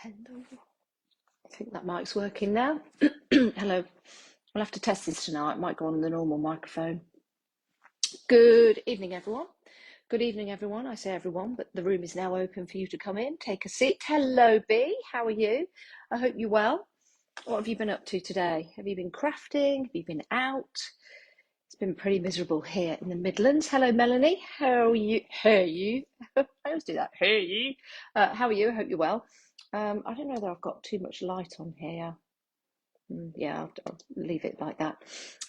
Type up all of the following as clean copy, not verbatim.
Hello. I think that mic's working now. Hello. We'll have to test this tonight. It might go on the normal microphone. Good evening, everyone. Good evening, everyone. I say everyone, but the room is now open for you to come in. Take a seat. Hello, B. How are you? I hope you're well. What have you been up to today? Have you been crafting? Have you been out? It's been pretty miserable here in the Midlands. Hello, Melanie. How are you? Hey, you. I always do that. Hey, you. How are you? I hope you're well. I don't know that I've got too much light on here. Yeah, I'll leave it like that.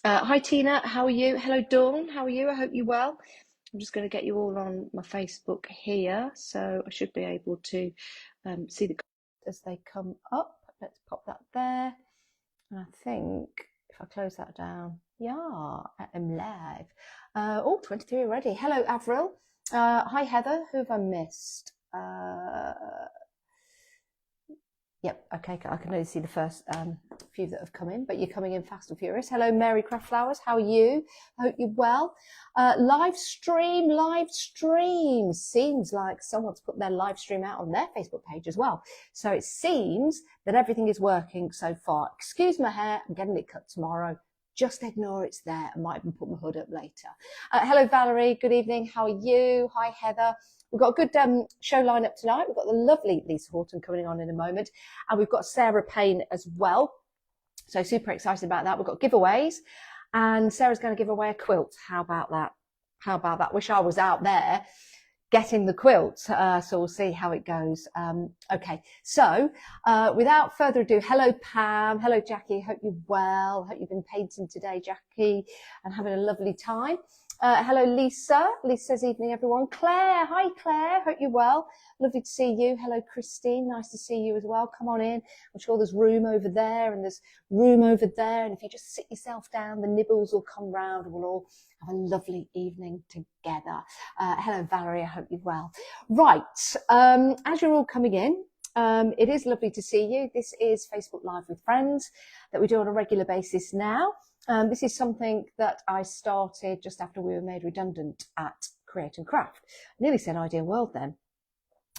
Hi, Tina. How are you? Hello, Dawn. How are you? I hope you're well. I'm just going to get you all on my Facebook here, so I should be able to see the comments as they come up. Let's pop that there. And I think if I close that down, yeah, I am live. 23 already. Hello, Avril. Hi, Heather. Who have I missed? Yep, okay, I can only see the first few that have come in, but you're coming in fast and furious. Hello, Mary Craftflowers, how are you? I hope you're well. Live stream. Seems like someone's put their live stream out on their Facebook page as well. So it seems that everything is working so far. Excuse my hair, I'm getting it cut tomorrow. Just ignore it's there. I might even put my hood up later. Hello, Valerie, good evening, how are you? Hi, Heather. We've got a good show lineup tonight. We've got the lovely Lisa Horton coming on in a moment. And we've got Sarah Payne as well. So super excited about that. We've got giveaways. And Sarah's going to give away a quilt. How about that? How about that? Wish I was out there getting the quilt. So we'll see how it goes. Okay. So without further ado, hello, Pam. Hello, Jackie. Hope you're well. Hope you've been painting today, Jackie, and having a lovely time. Hello, Lisa. Lisa says, evening, everyone. Claire. Hi, Claire. Hope you're well. Lovely to see you. Hello, Christine. Nice to see you as well. Come on in. I'm sure there's room over there and there's room over there. And if you just sit yourself down, the nibbles will come round and we'll all have a lovely evening together. Hello, Valerie. I hope you're well. Right. As you're all coming in, it is lovely to see you. This is Facebook Live with Friends that we do on a regular basis now. This is something that I started just after we were made redundant at Create and Craft. I nearly said Ideal World then.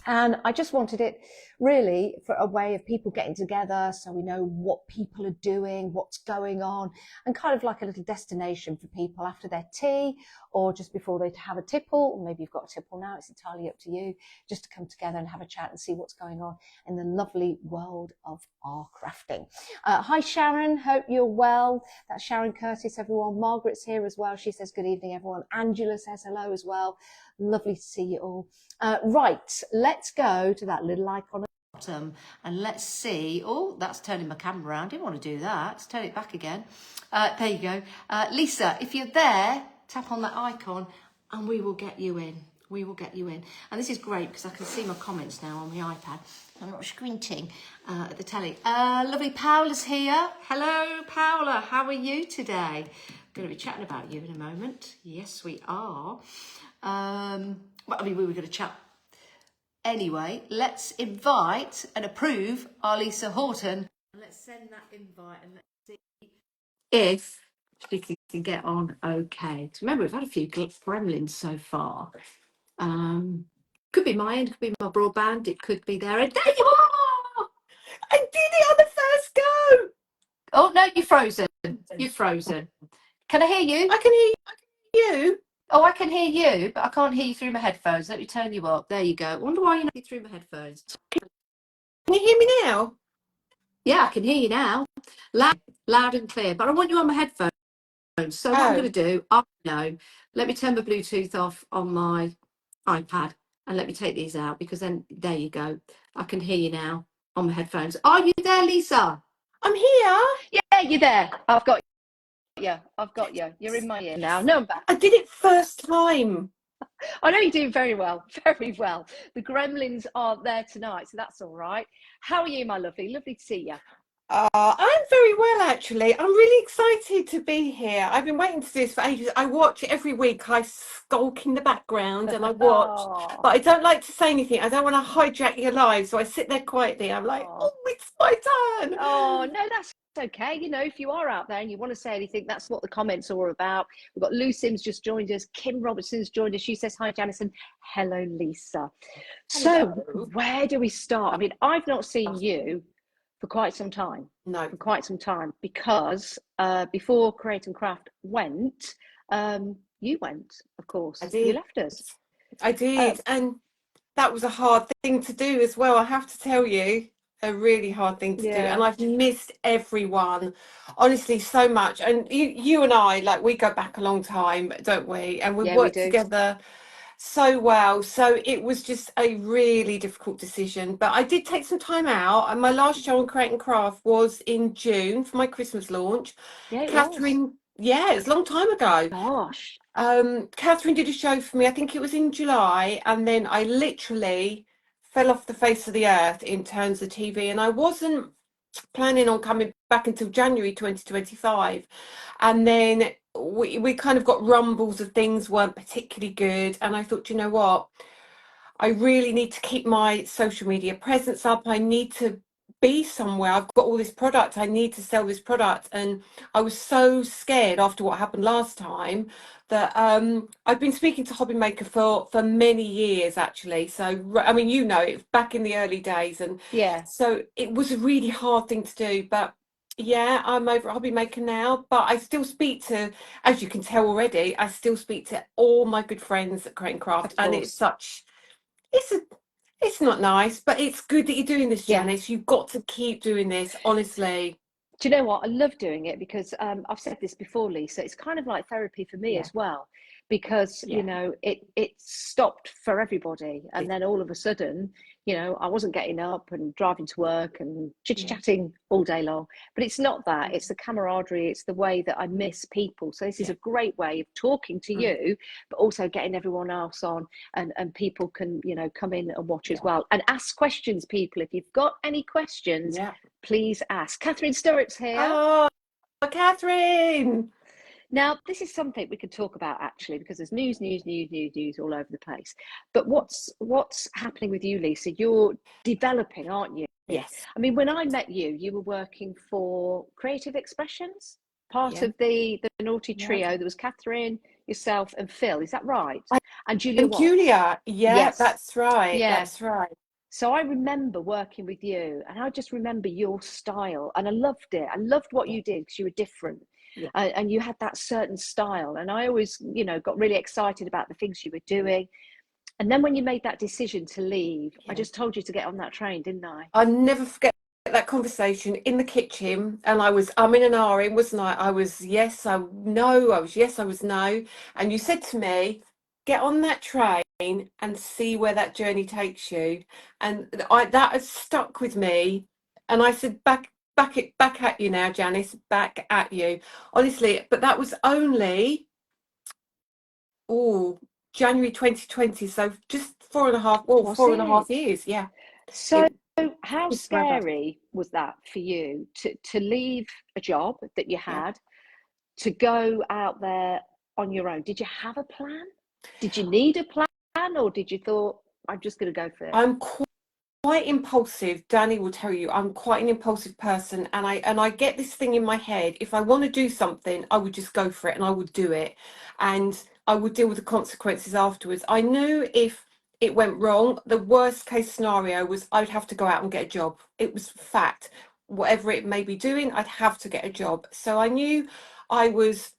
And I just wanted it really for a way of people getting together so we know what people are doing, what's going on, and kind of like a little destination for people after their tea or just before they have a tipple, or maybe you've got a tipple now, it's entirely up to you, just to come together and have a chat and see what's going on in the lovely world of our crafting. Hi, Sharon, hope you're well. That's Sharon Curtis, everyone. Margaret's here as well. She says, good evening, everyone. Angela says hello as well. Lovely to see you all. Right, let's go to that little icon at the bottom and let's see. Oh, that's turning my camera around. Didn't want to do that. Let's turn it back again. There you go. Lisa, if you're there, tap on that icon and we will get you in. We will get you in. And this is great because I can see my comments now on the iPad. I'm not squinting at the telly. Lovely Paola's here. Hello, Paola. How are you today? I'm going to be chatting about you in a moment. Yes, we are. Well, I mean, we were going to chat anyway. Let's invite and approve our Lisa Horton. Let's send that invite and let's see if she can get on okay. Remember, we've had a few gremlins so far. Could be my end, could be my broadband, it could be there. And there you are! I did it on the first go! Oh, no, you're frozen. You're frozen. Can I hear you? I can hear you. Oh, I can hear you, but I can't hear you through my headphones. Let me turn you up. There you go. I wonder why you're not through my headphones. Can you hear me now? Yeah, I can hear you now. Loud and clear. But I want you on my headphones. So what I'm going to do, I know. Let me turn my Bluetooth off on my iPad and let me take these out because then, there you go. I can hear you now on my headphones. Are you there, Lisa? I'm here. Yeah, you're there. I've got you. I've got you. You're in my ear now. No, I'm back. I did it first time. I know you're doing very well, very well. The gremlins aren't there tonight, so that's all right. How are you, my lovely? Lovely to see you. I'm very well, actually. I'm really excited to be here. I've been waiting to do this for ages. I watch every week. I skulk in the background and I watch, but I don't like to say anything. I don't want to hijack your live, so I sit there quietly. I'm like, oh, it's my turn. Oh, no, that's okay. You know, if you are out there and you want to say anything, that's what the comments are all about. We've got Lou Sims just joined us. Kim Robertson's joined us. She says, hi, Janice, and hello, Lisa. So Hello. where do we start? I mean, I've not seen you for quite some time. No. For quite some time, because before Create and Craft went, you went, of course. I You did. left us. I did. And that was a hard thing to do as well, I have to tell you. A really hard thing to do. Yeah. And I've missed everyone, honestly, so much. And you and I, like, we go back a long time, don't we? And we Yeah, we worked do. together so well. So it was just a really difficult decision. But I did take some time out. And my last show on Create and Craft was in June for my Christmas launch. Yeah, it was. Catherine, yeah, it's a long time ago. Gosh. Catherine did a show for me, I think it was in July, and then I literally fell off the face of the earth in terms of TV, and I wasn't planning on coming back until January 2025. And then we kind of got rumbles of things weren't particularly good, and I thought, you know what? I really need to keep my social media presence up. I need to be somewhere. I've got all this product. I need to sell this product. And I was so scared after what happened last time that I've been speaking to Hobby Maker for many years, actually. So, I mean, you know, it back in the early days. And Yeah, so it was a really hard thing to do. But yeah, I'm over at Hobby Maker now, but I still speak to, as you can tell already, I still speak to all my good friends at Crate and Craft. of And it's course. such it's a, it's not nice, but it's good that you're doing this, Yeah. Janice. You've got to keep doing this, honestly. Do you know what? I love doing it because I've said this before, Lisa. It's kind of like therapy for me Yeah, as well, because you yeah, know it stopped for everybody, and it- then all of a sudden, you know, I wasn't getting up and driving to work and chit yeah, chatting all day long. But it's not that. mm, It's the camaraderie. It's the way that I miss people. So this is yeah, a great way of talking to mm, you, but also getting everyone else on, and people can, you know, come in and watch as yeah, well and ask questions. People, if you've got any questions, yeah. please ask. Catherine Stirrups here. Oh, Catherine. Now, this is something we could talk about actually, because there's news all over the place. But what's happening with you, Lisa? You're developing, aren't you? Yes, I mean, when I met you, you were working for Creative Expressions, part yeah, of the Naughty yeah. Trio. There was Catherine, yourself, and Phil. Is that right? I, And Julia and Watt. Julia, yeah, Yes. that's right, Yeah. that's right. So I remember working with you, and I just remember your style, and I loved it. I loved what Yeah, you did because you were different, yeah, and you had that certain style. And I always, you know, got really excited about the things you were doing. And then when you made that decision to leave, I yeah. just told you to get on that train, didn't I? I'll never forget that conversation in the kitchen, and I was in and ahhing, wasn't I? I was yes, I no, I was yes, I was no, and you said to me, "Get on that train and see where that journey takes you," and I that has stuck with me. And I said, back at you now, Janice, back at you, honestly. But that was only oh January 2020, so just Was four and a half it? years. Yeah, So it how was forever. scary was that for you to leave a job that you Yeah. had to go out there on your own? Did you have a plan? Did you need a plan, or did you thought, I'm just going to go for it? I'm quite impulsive. Danny will tell you I'm quite an impulsive person, and I get this thing in my head. If I want to do something, I would just go for it and I would do it, and I would deal with the consequences afterwards. I knew if it went wrong, the worst case scenario was I would have to go out and get a job. It was fact. Whatever it may be doing, I'd have to get a job. So I knew I was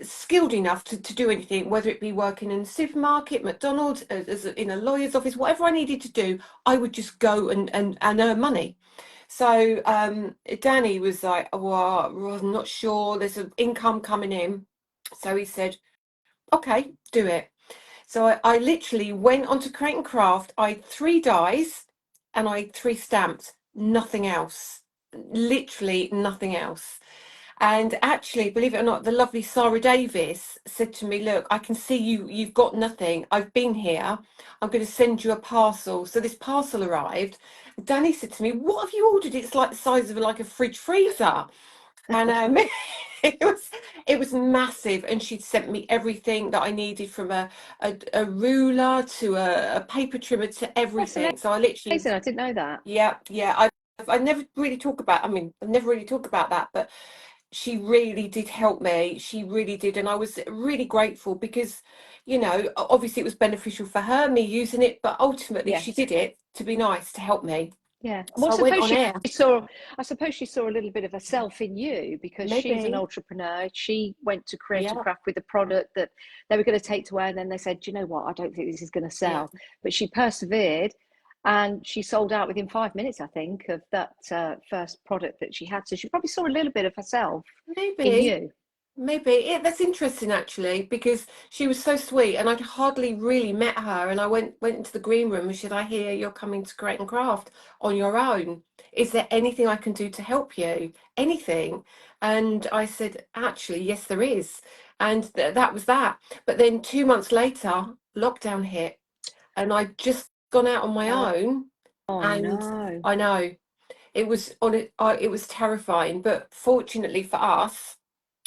skilled enough to do anything, whether it be working in a supermarket, McDonald's, in a lawyer's office, whatever I needed to do, I would just go and earn money. So Danny was like, well, I'm not sure, there's an income coming in. So he said, okay, do it. So I literally went onto Create and Craft. I had 3 dies and I had 3 stamps, nothing else, literally nothing else. And actually, believe it or not, the lovely Sarah Davis said to me, look, I can see you've got nothing. I've been here. I'm going to send you a parcel. So this parcel arrived. Danny said to me, what have you ordered? It's like the size of like a fridge freezer. And it was massive. And she'd sent me everything that I needed, from a ruler to a paper trimmer to That's everything. So I literally, amazing. I didn't know that. yeah, I've I never really talk about, I mean, I never really talk about that, but she really did help me. She really did. And I was really grateful because, you know, obviously it was beneficial for her, me using it, but ultimately she Yes. did it to be nice, to help me. Yeah. Well, So I went on air. I suppose she saw a little bit of herself in you because she's an Maybe. entrepreneur. She went to create and Yeah. craft with a product that they were going to take to her, and then they said, "Do you know what? I don't think this is going to Yeah. sell." But she persevered, and she sold out within 5 minutes, I think, of that first product that she had. So she probably saw a little bit of herself in Maybe. you. Maybe. Yeah, that's interesting actually, because she was so sweet and I'd hardly really met her. And I went into the green room and said, I hear you're coming to Create and Craft on your own. Is there anything I can do to help you? Anything? And I said, actually, yes, there is. And that was that. But then 2 months later, lockdown hit and I'd just gone out on my Oh, own. oh And no. I know it was on it, it was terrifying. But fortunately for us,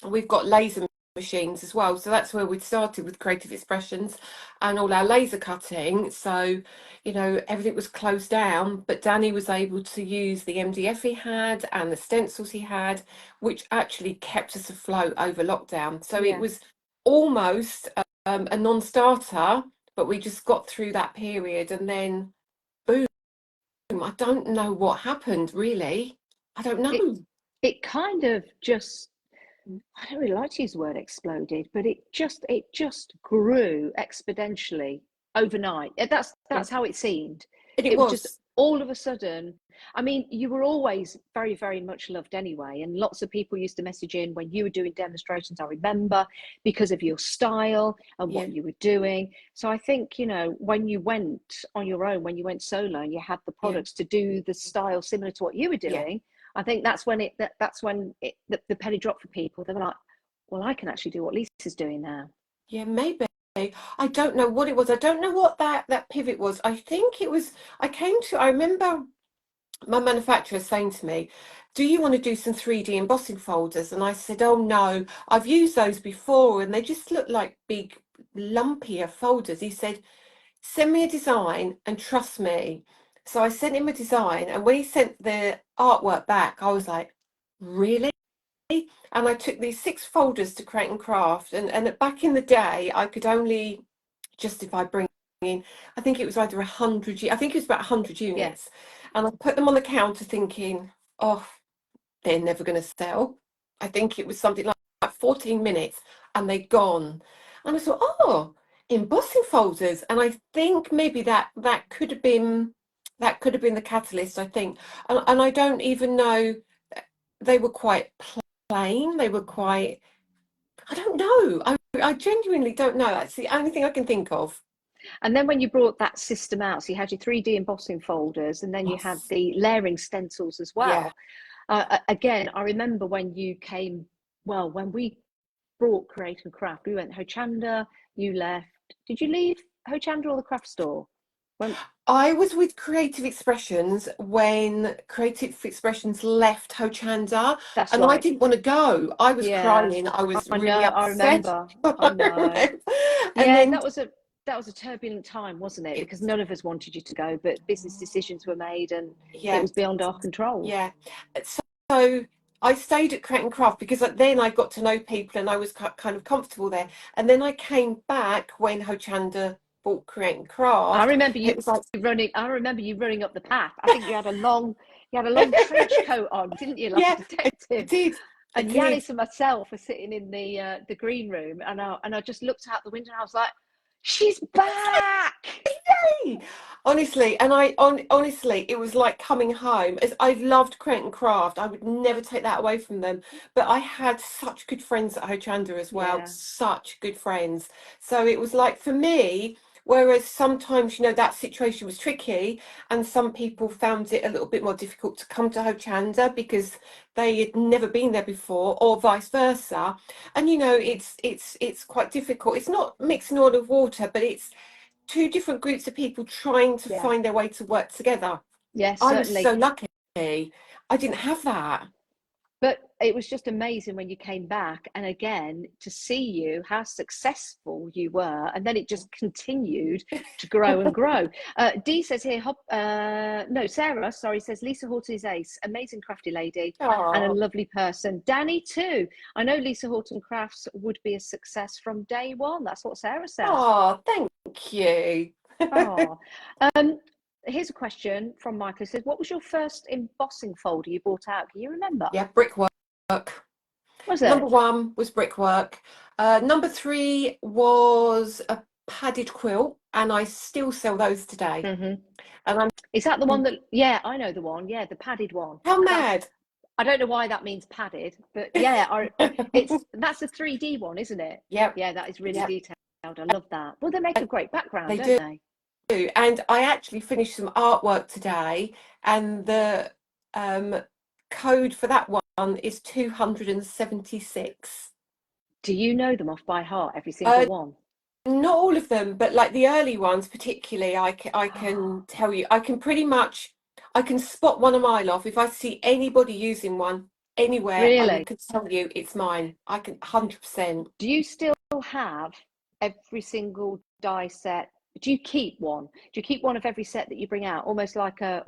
we've got laser machines as well, so that's where we'd started with creative expressions and all our laser cutting. So, you know, everything was closed down, but Danny was able to use the MDF he had and the stencils he had, which actually kept us afloat over lockdown. So it Yeah. was almost a non-starter, but we just got through that period, and then boom, I don't know what happened really. I don't It know. it kind of just, I don't really like to use the word exploded, but it just grew exponentially overnight. Yeah. That's how it seemed. And it It was just was. all of a sudden. I mean, you were always very, very much loved anyway, and lots of people used to message in when you were doing demonstrations. I remember because of your style and Yeah. what you were doing. So I think, when you went on your own, when you went solo, and you had the Yeah. products to do the style similar to what you were Yeah. doing. I think that's when the penny dropped for people. They were like, "Well, I can actually do what Lisa's doing now." Yeah, maybe. I don't know what it was. I don't know what that pivot was. I think it was, I remember my manufacturer saying to me, do you want to do some 3D embossing folders? And I said, oh no, I've used those before and they just look like big, lumpier folders. He said, send me a design and trust me. So I sent him a design, and when he sent the artwork back, I was like, really? And I took these 6 folders to Create and Craft, and back in the day I could only justify bringing in, I think it was either 100, I think it was about 100 Yeah. units, and I put them on the counter thinking, oh, they're never going to sell. I think it was something like 14 minutes and they're gone. And I thought, oh, embossing folders. And I think maybe that could have been the catalyst, I think. And I don't even know, they were quite plain. They were quite, I don't know. I genuinely don't know. That's the only thing I can think of. And then when you brought that system out, so you had your 3D embossing folders, and then you had Yes. the layering stencils as Yeah. well. Again, I remember when you came, well, when we brought Create and Craft, we went Hochanda, you left. Did you leave Hochanda or the craft store? When I was with Creative Expressions when Creative Expressions left Hochanda, That's and I right. didn't want to go. I was Yeah, crying. I was I know. really I upset. remember. I I know. remember. And Yeah, then that was a turbulent time, wasn't it? it, Because none of us wanted you to go, but business decisions were made, and it yeah, was beyond our control. yeah. So I stayed at Create and Craft because then I got to know people and I was kind of comfortable there. And then I came back when Hochanda bought Create and I Craft. remember It you was like, running. I remember you running up the path. I think you had a long trench coat on, didn't you, like a yeah, I detective? did. I And did. Yanis and myself were sitting in the green room, and I just looked out the window, and I was like, "She's back!" Honestly, and honestly, it was like coming home. As I loved Crate and Craft, I would never take that away from them. But I had such good friends at Hochanda as well, Yeah, such good friends. So it was like for me, whereas sometimes, that situation was tricky, and some people found it a little bit more difficult to come to Hochanda because they had never been there before, or vice versa. And it's quite difficult. It's not mixing oil with water, but it's two different groups of people trying to yeah, find their way to work together. yeah, I was so certainly. lucky. I didn't have that. But it was just amazing when you came back, and again to see you how successful you were, and then it just continued to grow and grow. Dee says here, no, Sarah, sorry, says Lisa Horton is ace, amazing crafty lady, and a Oh, lovely person. Danny too. I know Lisa Horton Crafts would be a success from day one. That's what Sarah says. oh, thank you. Oh, here's a question from Michael. It says, what was your first embossing folder you bought out? Can you remember? Yeah, brickwork. Was Number it? 1 was brickwork. Number 3 was a padded quilt, and I still sell those today. Mm-hmm. And I'm Is that the one that? Yeah, I know the one. Yeah, the padded one. how That's. mad. I don't know why that means padded, but yeah, that's a 3D one, isn't it? Yep, Yeah, that is really yep, detailed. I love that. Well, they make a great background, they don't do. they? And I actually finished some artwork today, and the code for that one is 276. Do you know them off by heart, every single Uh, one? Not all of them, but like the early ones particularly, I can tell you, I can pretty much, I can spot one a mile off. If I see anybody using one anywhere, I Really? can tell you it's mine. I can 100%. Do you still have every single die set? Do you keep one? Do you keep one of every set that you bring out, almost like a,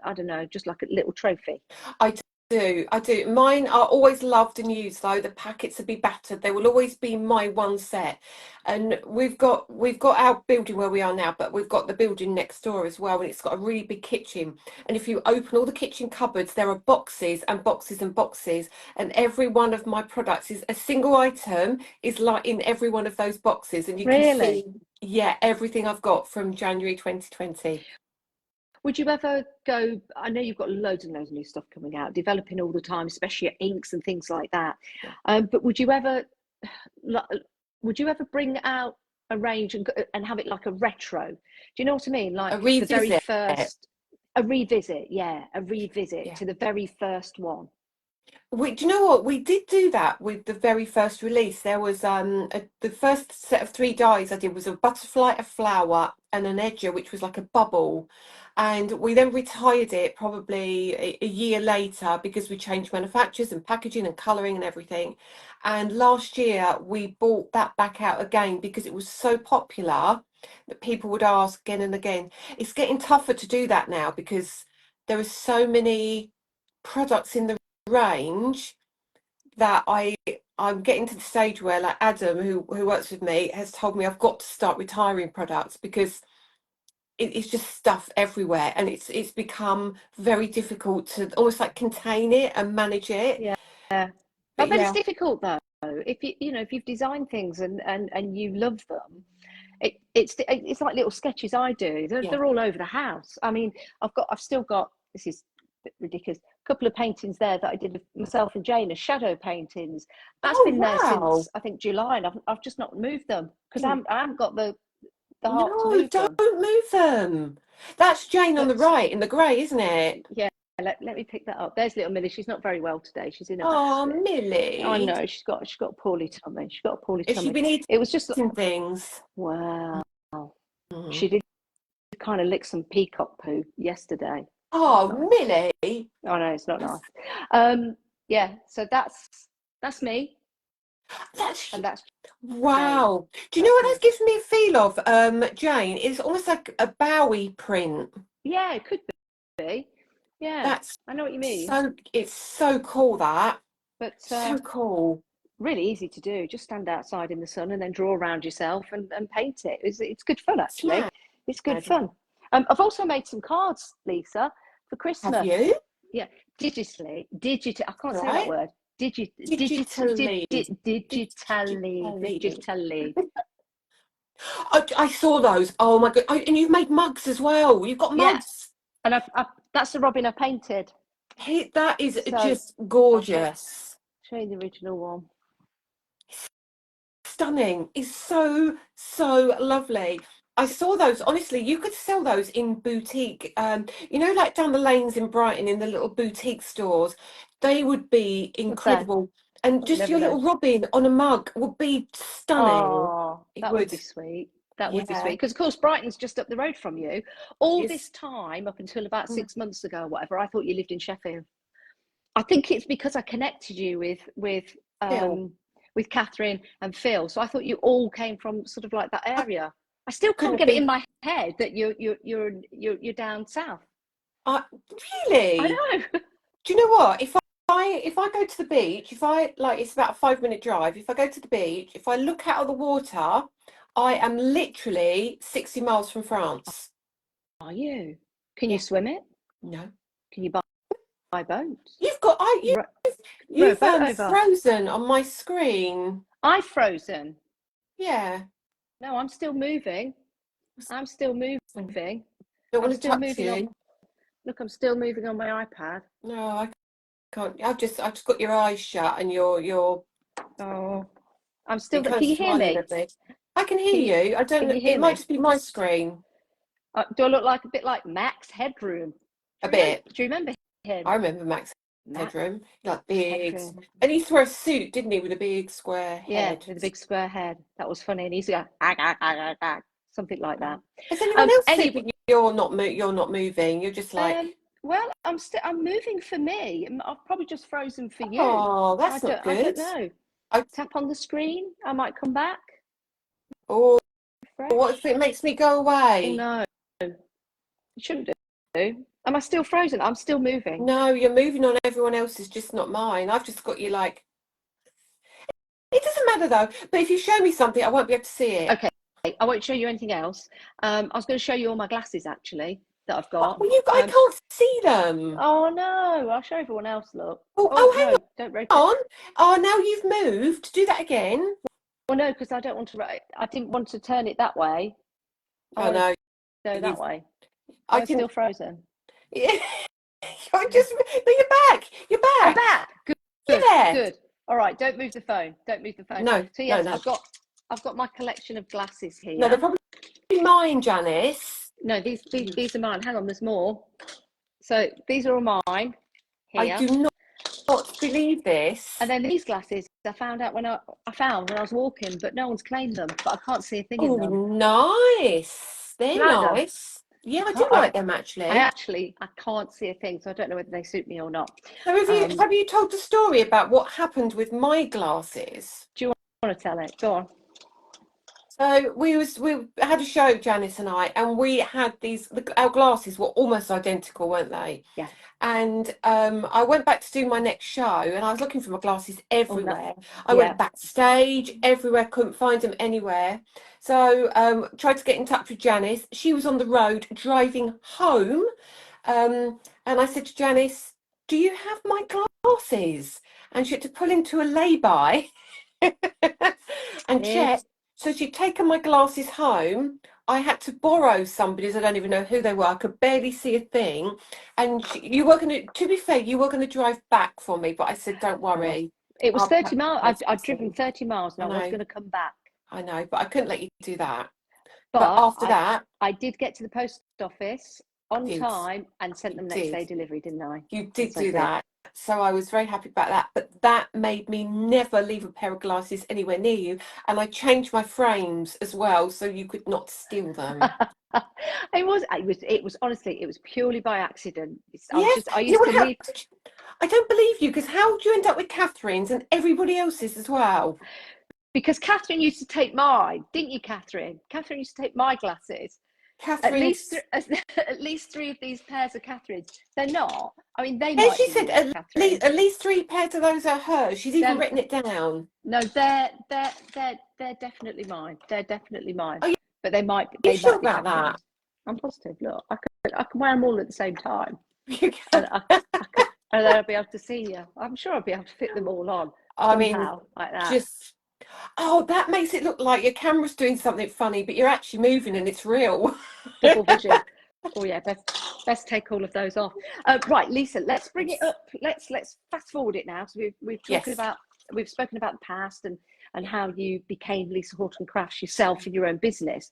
I don't know, just like a little trophy? I do, I do. Mine are always loved and used though. The packets will be battered. They will always be my one set. And we've got our building where we are now, but we've got the building next door as well, and it's got a really big kitchen. And if you open all the kitchen cupboards, there are boxes and boxes and boxes, and every one of my products is a single item is like in every one of those boxes, and you can Really? see, yeah, everything I've got from January 2020. Would you ever go? I know you've got loads and loads of new stuff coming out, developing all the time, especially your inks and things like that. Yeah. But like, would you ever bring out a range and have it like a retro? Do you know what I mean? Like A the very revisit. first, a revisit, yeah, a revisit Yeah. to the very first one. Do you know what? We did do that with the very first release. There was the first set of 3 dies I did was a butterfly, a flower, and an edger, which was like a bubble. And we then retired it probably a year later because we changed manufacturers and packaging and colouring and everything. And last year we brought that back out again because it was so popular that people would ask again and again. It's getting tougher to do that now because there are so many products in the range that I'm getting to the stage where like Adam who works with me has told me I've got to start retiring products because it's just stuff everywhere, and it's become very difficult to almost like contain it and manage it. Yeah, I But bet it's yeah, difficult though. If if you've designed things and you love them, it's like little sketches I do. yeah. They're all over the house. I mean, I've still got, this is a bit ridiculous, a couple of paintings there that I did myself and Jane as shadow paintings. That's Oh been there wow. since I think July, and I've just not moved them because I haven't got the heart to No, move don't them. move them. That's Jane on the But right in the grey, isn't it? yeah, let me pick that up. There's little Millie. She's not very well today. She's in a. Oh, I Millie. know she's got a poorly tummy. She's got a poorly Has she tummy. been It was just eating things? wow. Mhm. She did kind of lick some peacock poo yesterday. Not Oh, nice. Millie. Oh no, it's not nice. Yeah, so that's me, That's and that's Jane. wow. Do you know That's what that me. gives me a feel of, Jane? It's almost like a Bowie print. Yeah, it could be. Yeah, That's I know what you mean. so, it's so cool that. But So cool. really easy to do. Just stand outside in the sun and then draw around yourself and paint it. It's good fun It's actually. mad. It's good fun. I've also made some cards, Lisa, for Have Christmas. you? Yeah, digital. I can't say that Right? word. Digitally. Digitally. Digitally. I saw those. Oh my God. And you've made mugs as well. You've got Yeah, mugs. and that's the Robin I painted. That is So just I'll gorgeous. show you the original one. Stunning. It's so, so lovely. I saw those. Honestly, you could sell those in boutique, like down the lanes in Brighton in the little boutique stores. They would be Would they? incredible. And just Never your know. little Robin on a mug would be stunning. Oh, It that would would. be sweet. That would be sweet. Yeah. Because of course Brighton's just up the road from you. All this Yes. time, up until about Mm. 6 months ago or whatever, I thought you lived in Sheffield. I think it's because I connected you Phil. with Catherine and Phil. So I thought you all came from sort of like that I area. I still couldn't can't have get it been. in my head that you're down south. I I really. know. Do you know what? If I go to the beach, if I like, it's about a 5 minute drive. If I go to the beach, if I look out of the water, I am literally 60 miles from France. Are you? Can you Yeah. swim it? No. Can you buy boats? You've got Row, row a you've boat over. frozen on my screen. I've frozen. Yeah. No, I'm still moving. I'm still Don't moving. want I'm to still touch moving on. you. Look, I'm still moving on my iPad. No, I can't. I've just got your eyes shut and you're Oh, I'm still. you're kind Can of you hear smiling me? at me. I can hear you. I don't Can know. you hear It might me? just be my screen. Do I look like a bit like Max Headroom? A bit. Do you remember him? I remember Max Max Headroom. Like big. Headroom. And he used to wear a suit, didn't he, with a big square Yeah, head. with a big square head. That was funny. And he's going, something like that. Has anyone else said Anyway, that you're not moving? You're just like, well, I'm moving for me. I've probably just frozen for you. oh, that's not I don't good. know. I Tap on the screen. I might come back. oh, what Fresh. if it makes me go Oh away? no, you shouldn't do. Am I still frozen? I'm still moving. No, you're moving on everyone else's, just not mine. I've just got you like, it doesn't matter though. But if you show me something, I won't be able to see it. Okay, I won't show you anything else. I was going to show you all my glasses actually that I've Oh, got. I can't see them. Oh no, I'll show everyone else. Look. Oh, Oh hang no, don't rotate. on. Oh, now you've moved. Do that again. Well, no, because I don't want to. I didn't want to turn it that way. I Oh wanted to no, go that you've. way. I Am I can. still frozen? Yeah. I just. No, you're back. You're I'm back. back. Good, good, Yeah. good. All right, don't move the phone. Don't move the phone. No, So no, yes, no. I've got my collection of glasses No, they're here. probably mine, Janice. No, these are mine. Hang on, there's more. So these are all mine I here. do not believe this. And then these glasses I found out when I found when I was walking, but no one's claimed them. But I can't see a thing in Oh, them. nice. Do They're you like them? nice. Yeah, I I do can't. like them I actually. actually I can't see a thing, so I don't know whether they suit me or not. So have you told the story about what happened with my glasses? Do you want to tell it? Go on. So we had a show, Janice and I, and we had our glasses were almost identical, weren't they? Yeah. And I went back to do my next show, and I was looking for my glasses Oh no. everywhere. I Yeah. went backstage, everywhere, couldn't find them anywhere. So tried to get in touch with Janice. She was on the road driving home, and I said to Janice, "Do you have my glasses?" And she had to pull into a lay-by and check. So she'd taken my glasses home. I had to borrow somebody's. I don't even know who they were. I could barely see a thing. And you were going to be fair, you were going to drive back for me. But I said, don't I was. worry. It was I'll 30 pack miles. my I'd driven things. 30 miles and I I was know, going to come back. I know. But I couldn't let you do that. But But after that, I did get to the post office on you time and sent them next did. day delivery, didn't I? You did Yes, I do did. that. So I was very happy about that. But that made me never leave a pair of glasses anywhere near you. And I changed my frames as well, so you could not steal them. It was honestly, it was purely by accident. Yes, I you used would to have. leave I don't believe you, because how would you end up with Catherine's and everybody else's as well? because Catherine used to take mine, didn't you, Catherine? Catherine used to take my glasses. Catherine's. At least three of these pairs are Catherine's. They're not. I mean, they Yeah, might she be said yours, Catherine. at least three pairs of those are hers. She's even Then written it down. no, they're definitely mine. They're definitely mine. Are But you they sure might be about that? Catherine's. I'm positive. Look, I can wear them all at the same time, You and can. and then I'll be able to see you. I'm sure I'll be able to fit them all on I mean, somehow like that. just. Oh, that makes it look like your camera's doing something funny, but you're actually moving and it's real. Double vision. Oh yeah, best take all of those off. Right, Lisa, let's bring it up. Let's fast forward it now. So Yes. we've spoken about the past and how you became Lisa Horton Crafts yourself in your own business.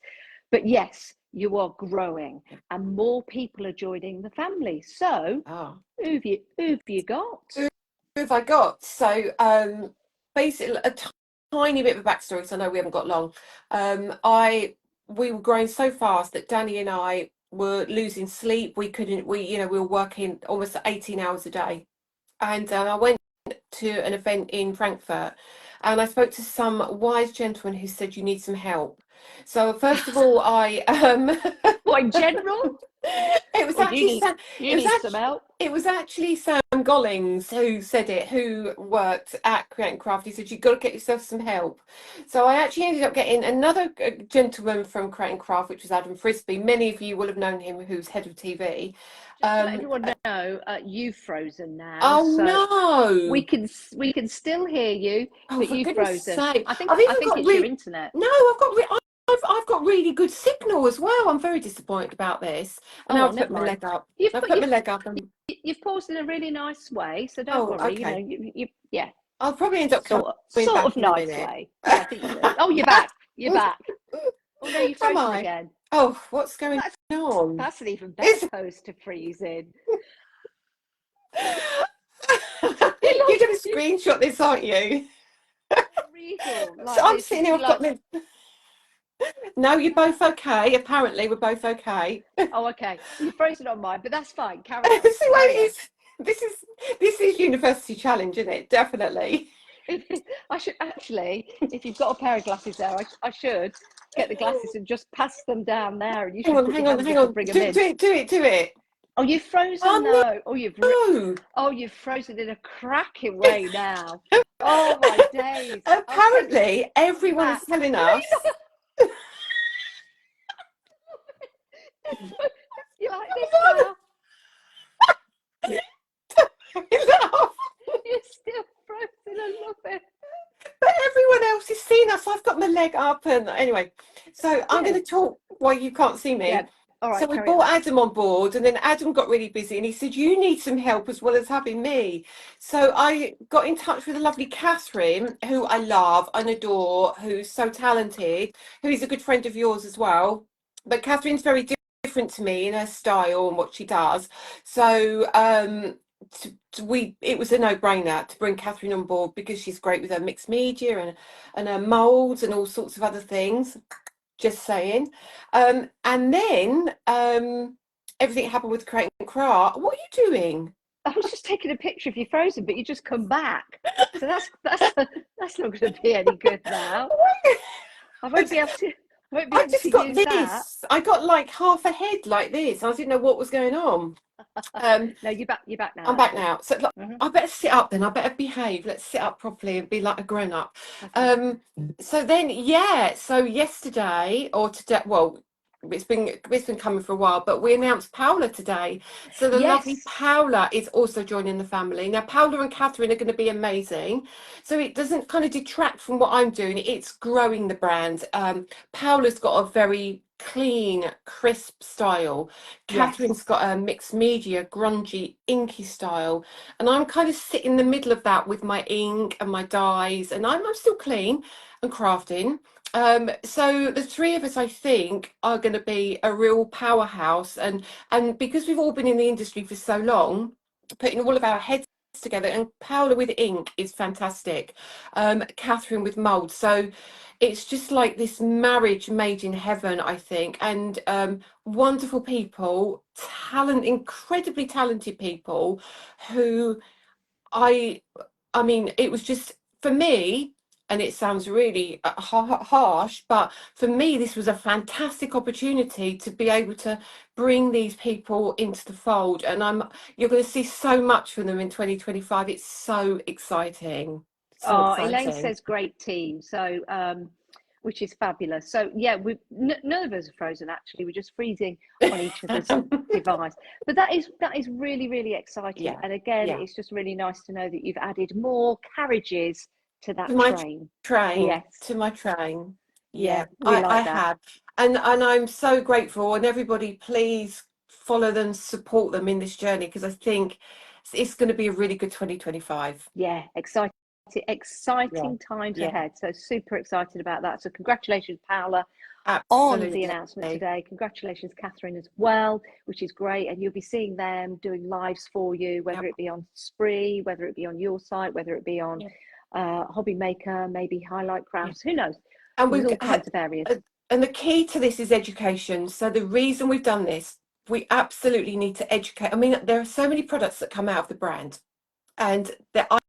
But yes, you are growing and more people are joining the family. So Oh. who've you got? Who have I got? So basically a tiny bit of a backstory, so I know we haven't got long. We were growing so fast that Danny and I were losing sleep. We were working almost 18 hours a day. and I went to an event in Frankfurt, and I spoke to some wise gentleman who said you need some help. So first of all, What, in general? it was Or you actually need Sam, you need some help? it was actually Sam Gollings who said it, who worked at Create and Craft. He said you've got to get yourself some help. So I actually ended up getting another gentleman from Create and Craft, which was Adam Frisbee. Many of you will have known him, who's head of TV. Just to let everyone know, you've frozen now, Oh so no! we can still hear you, Oh, but for you've goodness frozen. sake! I I've even think got it's your internet. no, I've got really good signal as well. I'm very disappointed about this. And Oh now well, I've put never my mind. leg up. You've I've put put my leg up and you've paused in a really nice way, so don't oh, worry. You know, okay. you yeah, I'll probably end up coming sort back of in a nice minute. way. Yeah, I think you will. Oh, you're back. You're back. Oh no, you're Am frozen I? again. Oh, what's going That's on? that's an even better It's pose to freeze in. You're you're like going to screenshot this, aren't you? regal So like I'm this. sitting here. You're I've got like, my. No, you're both okay. Apparently, we're both okay. oh, okay. You're frozen on mine, but that's fine. Carry See on. what Carry it on. is. This is University Challenge, isn't it? Definitely. I should actually, if you've got a pair of glasses there, I should get the glasses and just pass them down there, and you Hang should on, put your hang on, hands hang up and on. bring them Do, in. do it, do it, do it. Oh, you've frozen Oh though. no! Oh, you've frozen in a cracking way now. Oh my days. Okay, Apparently, you're everyone is back. telling No, us. you're like this Hang now. on. Laugh. You're still frozen. I love it. But everyone else has seen us. I've got my leg up, and anyway, so I'm going Yeah. to talk while you can't see Yeah. me. All So right, we carry brought on. Adam on board, and then Adam got really busy, and he said, "You need some help as well as having me." So I got in touch with the lovely Catherine, who I love and adore, who's so talented, who is a good friend of yours as well. But Catherine's very different to me in her style and what she does. So it was a no-brainer to bring Catherine on board because she's great with her mixed media and her molds and all sorts of other things. Just saying. And then everything happened with Crate and Craft. What are you doing? I was just taking a picture of you frozen, but you just come back. So that's not going to be any good now. I won't be able to. I won't be I able to just got use that. this. I got like half a head like this. I didn't know what was going on. Um, No, you're back. You're back now. I'm That's back good. now. So look, Hmm. I better sit up then. I better behave. Let's sit up properly and be like a grown up. Okay. So then, yeah. So yesterday or today, well, it's been coming for a while, but we announced Paula today. So the lovely Yes. Paula is also joining the family. Now, Paula and Catherine are going to be amazing. So it doesn't kind of detract from what I'm doing. It's growing the brand. Paula's got a very clean, crisp style. Yes. Catherine's got a mixed media, grungy, inky style, and I'm kind of sit in the middle of that with my ink and my dyes, and I'm still clean and crafting. So the three of us, I think, are going to be a real powerhouse, and because we've all been in the industry for so long, putting all of our heads together, and Paola with ink is fantastic. Catherine with mold, so it's just like this marriage made in heaven, I think, and wonderful people, incredibly talented people who I I mean, it was just for me, and it sounds really harsh, but for me, this was a fantastic opportunity to be able to bring these people into the fold, and you're going to see so much from them in 2025. It's so exciting, so Oh, Elaine exciting. says great team. So, which is fabulous. So, yeah, none of us are frozen. Actually, we're just freezing on each other's device. But that is really really exciting. Yeah, And again, yeah. it's just really nice to know that you've added more carriages to To that my train. train, Yes. to my train. Yeah, Yeah, we I like that. have. And I'm so grateful. And everybody, please follow them, support them in this journey because I think it's going to be a really good 2025. Yeah, Yeah, exciting times yeah, ahead. So super excited about that. So congratulations, Paula, on the absolutely. announcement today. Congratulations, Catherine, as well, which is great. And you'll be seeing them doing lives for you, whether Yep, it be on Spree, whether it be on your site, whether it be on yep, Hobby Maker, maybe Highlight yep. Crafts, who knows? And There's all kinds of areas. and the key to this is education. So the reason we've done this, we absolutely need to educate. I mean, there are so many products that come out of the brand. and that I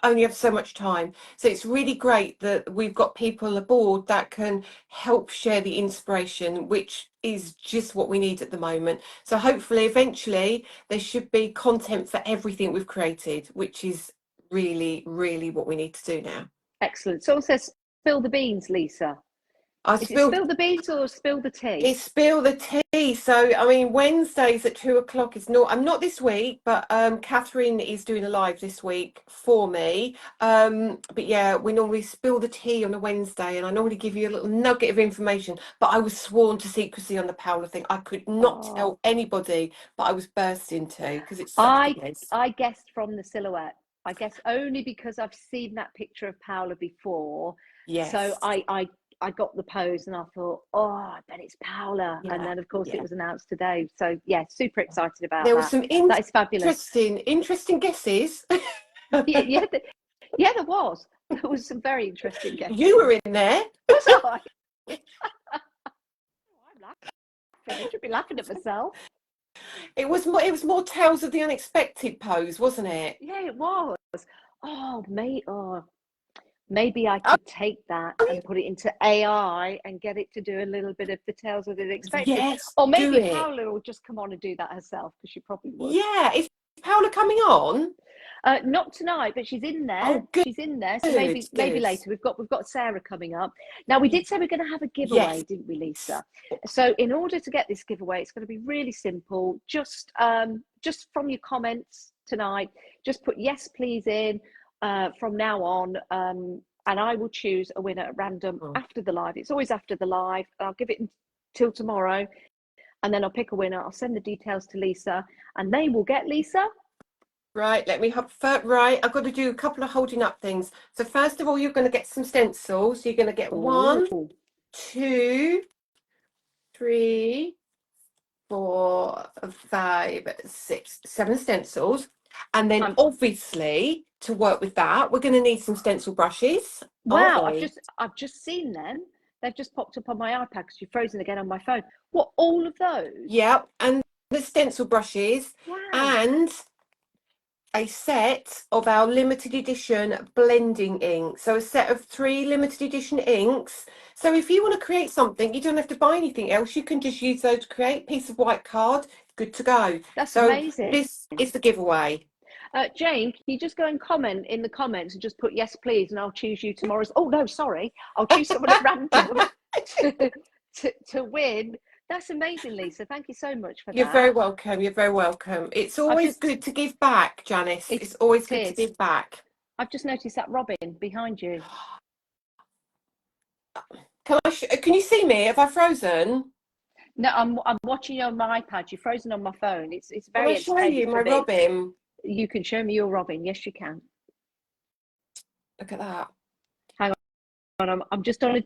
only have so much time. So it's really great that we've got people aboard that can help share the inspiration, which is just what we need at the moment. So hopefully, eventually, there should be content for everything we've created, which is really, really what we need to do now. Excellent. Someone says, spill the beans, Lisa. I Is it spilled spill the beans or spill the tea? It's spill the tea. So, I mean, Wednesdays at 2 o'clock is not, I'm not this week, but Catherine is doing a live this week for me. But yeah, we normally spill the tea on a Wednesday, and I normally give you a little nugget of information. But I was sworn to secrecy on the Paola thing. I could not tell anybody, but I was burst into because it's such a mess. I guessed from the silhouette. I guess only because I've seen that picture of Paola before. Yes. So I got the pose and I thought, oh, I bet it's Paola. Yeah, and then, of course, yeah. it was announced today. So, yeah, super excited about There that. was some That is fabulous. interesting guesses. Yeah, there was. There was some very interesting guesses. You were in there. Was I? I'm laughing. I should be laughing at myself. It was more Tales of the Unexpected pose, wasn't it? Yeah, it was. Oh, mate. Oh, maybe I could take that and put it into AI and get it to do a little bit of the Tales of the Unexpected. Yes, or maybe do it. Paola will just come on and do that herself, because she probably would. Yeah, is Paola coming on? Not tonight, but she's in there. Oh, good. She's in there. So maybe later. We've got Sarah coming up. Now, we did say we're going to have a giveaway, Yes. didn't we, Lisa? So in order to get this giveaway, it's going to be really simple. Just from your comments tonight, just put yes, please in from now on. And I will choose a winner at random after the live. It's always after the live. I'll give it until tomorrow, and then I'll pick a winner. I'll send the details to Lisa, and they will get, Lisa. Right, let me have right. I've got to do a couple of holding up things. So first of all, you're going to get some stencils. You're going to get 1, 2, 3, 4, 5, 6, 7 stencils. And then obviously, to work with that, we're going to need some stencil brushes. Wow, I've just seen them. They've just popped up on my iPad because you're frozen again on my phone. What, all of those? Yeah, and the stencil brushes. Wow. And a set of our limited edition blending ink. So a set of 3 limited edition inks. So if you want to create something, you don't have to buy anything else. You can just use those to create. Piece of white card, good to go. That's amazing. This is the giveaway. Jane, can you just go and comment in the comments and just put yes, please, and I'll choose you tomorrow's. Oh no, sorry, I'll choose someone at random to win. That's amazing, Lisa. Thank you so much for that. You're very welcome. You're very welcome. It's always good to give back, Janice. It's always good to give back. I've just noticed that robin behind you. Can you see me? Have I frozen? No, I'm watching you on my iPad. You're frozen on my phone. It's very. Can I show you my robin? You can show me your robin. Yes, you can. Look at that. Hang on. I'm just on a.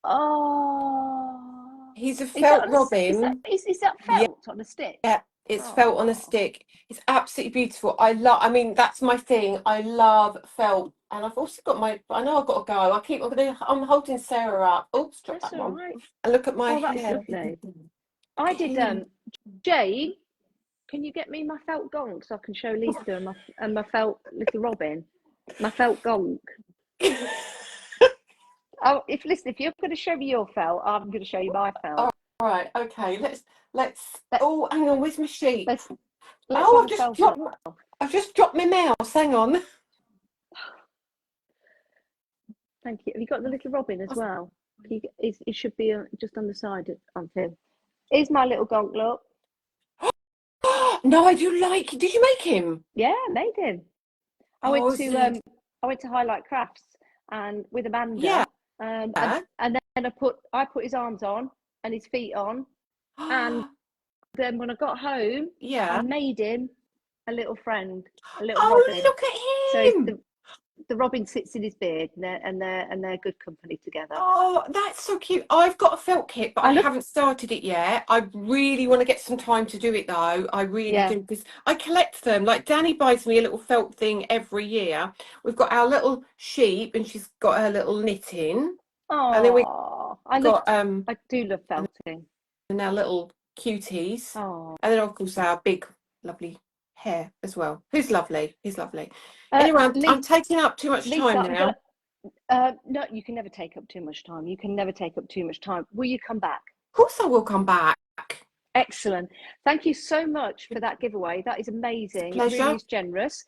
Oh. He's a felt robin. Is that felt on a stick? Yeah, it's felt on a stick. It's absolutely beautiful. I mean, that's my thing. I love felt. And I've also got I know I've got to go. I'm holding Sarah up. Oops, drop that one. Right. And look at my hair. That's lovely. I did, Jane, can you get me my felt gong so I can show Lisa and my felt little robin? My felt gong. Oh, if you're going to show me your felt, I'm going to show you my felt. All right, okay. Let's. Oh, hang on. Where's my sheet? Let's I've just dropped my mouse. Hang on. Thank you. Have you got the little robin as well? It should be just on the side of him. Here's my little gonk. Look. No, I do like. Did you make him? Yeah, I made him. I went to Highlight Crafts and with Amanda. Yeah. And then I put his arms on and his feet on, and then when I got home, I made him a little friend, a little robin. Look at him! So the robin sits in his beard, and they're good company together. Oh, that's so cute. I've got a felt kit, but I haven't started it yet. I really want to get some time to do it though. I really do, because I collect them. Like Danny buys me a little felt thing every year. We've got our little sheep, and she's got her little knitting. Oh, and then I do love felting. And our little cuties. Oh. And then of course our big, lovely hair as well. Who's lovely. He's lovely. Anyway, I'm taking up too much Lisa, time now. No, you can never take up too much time. You can never take up too much time. Will you come back? Of course I will come back. Excellent. Thank you so much for that giveaway. That is amazing. Pleasure. It really is generous.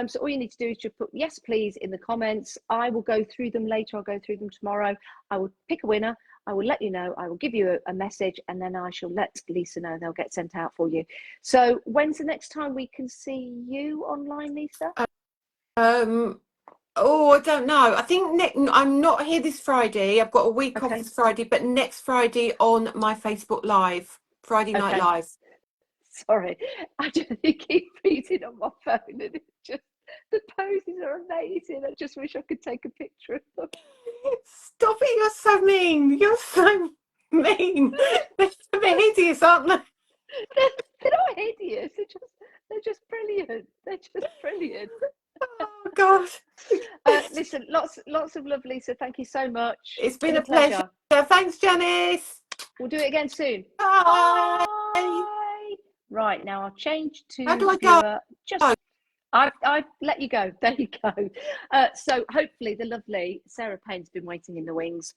So all you need to do is just put yes, please in the comments. I will go through them later. I'll go through them tomorrow. I will pick a winner. I will let you know. I will give you a message, and then I shall let Lisa know. They'll get sent out for you. So when's the next time we can see you online, Lisa? Oh, I don't know. I think I'm not here this Friday. I've got a week off this Friday, but next Friday on my Facebook Live, Friday Night Live. Sorry, I just keep reading on my phone, and it's just, the poses are amazing. I just wish I could take a picture of them. Stop it! You're so mean. You're so mean. They're a bit hideous, aren't they? They're not hideous. They're just brilliant. They're just brilliant. Oh God. Listen, lots of love, Lisa. Thank you so much. It's been a pleasure. Thanks, Janice. We'll do it again soon. Bye. Bye. Right, now I'll change to How do I viewer. go? I let you go. There you go. So hopefully the lovely Sarah Payne's been waiting in the wings.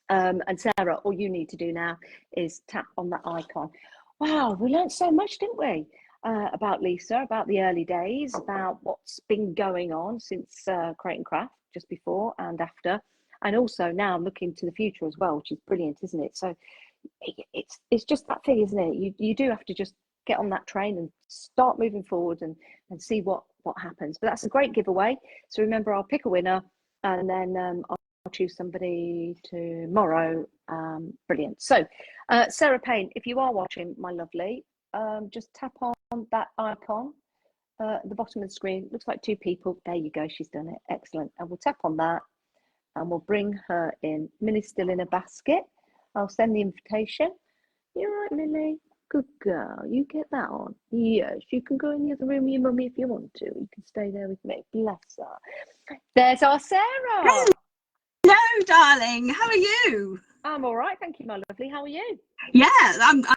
And Sarah, all you need to do now is tap on that icon. Wow, we learned so much, didn't we? About Lisa, about the early days, about what's been going on since Create and Craft, just before and after, and also now looking to the future as well, which is brilliant, isn't it? So it's just that thing, isn't it? You do have to just get on that train and start moving forward and see what happens. But that's a great giveaway. So remember, I'll pick a winner, and then I'll choose somebody tomorrow. Brilliant. So Sarah Payne, if you are watching, my lovely, just tap on that icon at the bottom of the screen. Looks like two people. There you go. She's done it. Excellent. And we'll tap on that and we'll bring her in. Millie's still in a basket. I'll send the invitation. You're right, Millie. Good girl. You get that on. Yes, you can go in the other room with your mummy if you want to. You can stay there with me. Bless her. There's our Sarah. Hello, darling. How are you? I'm all right, thank you, my lovely. How are you? Yeah,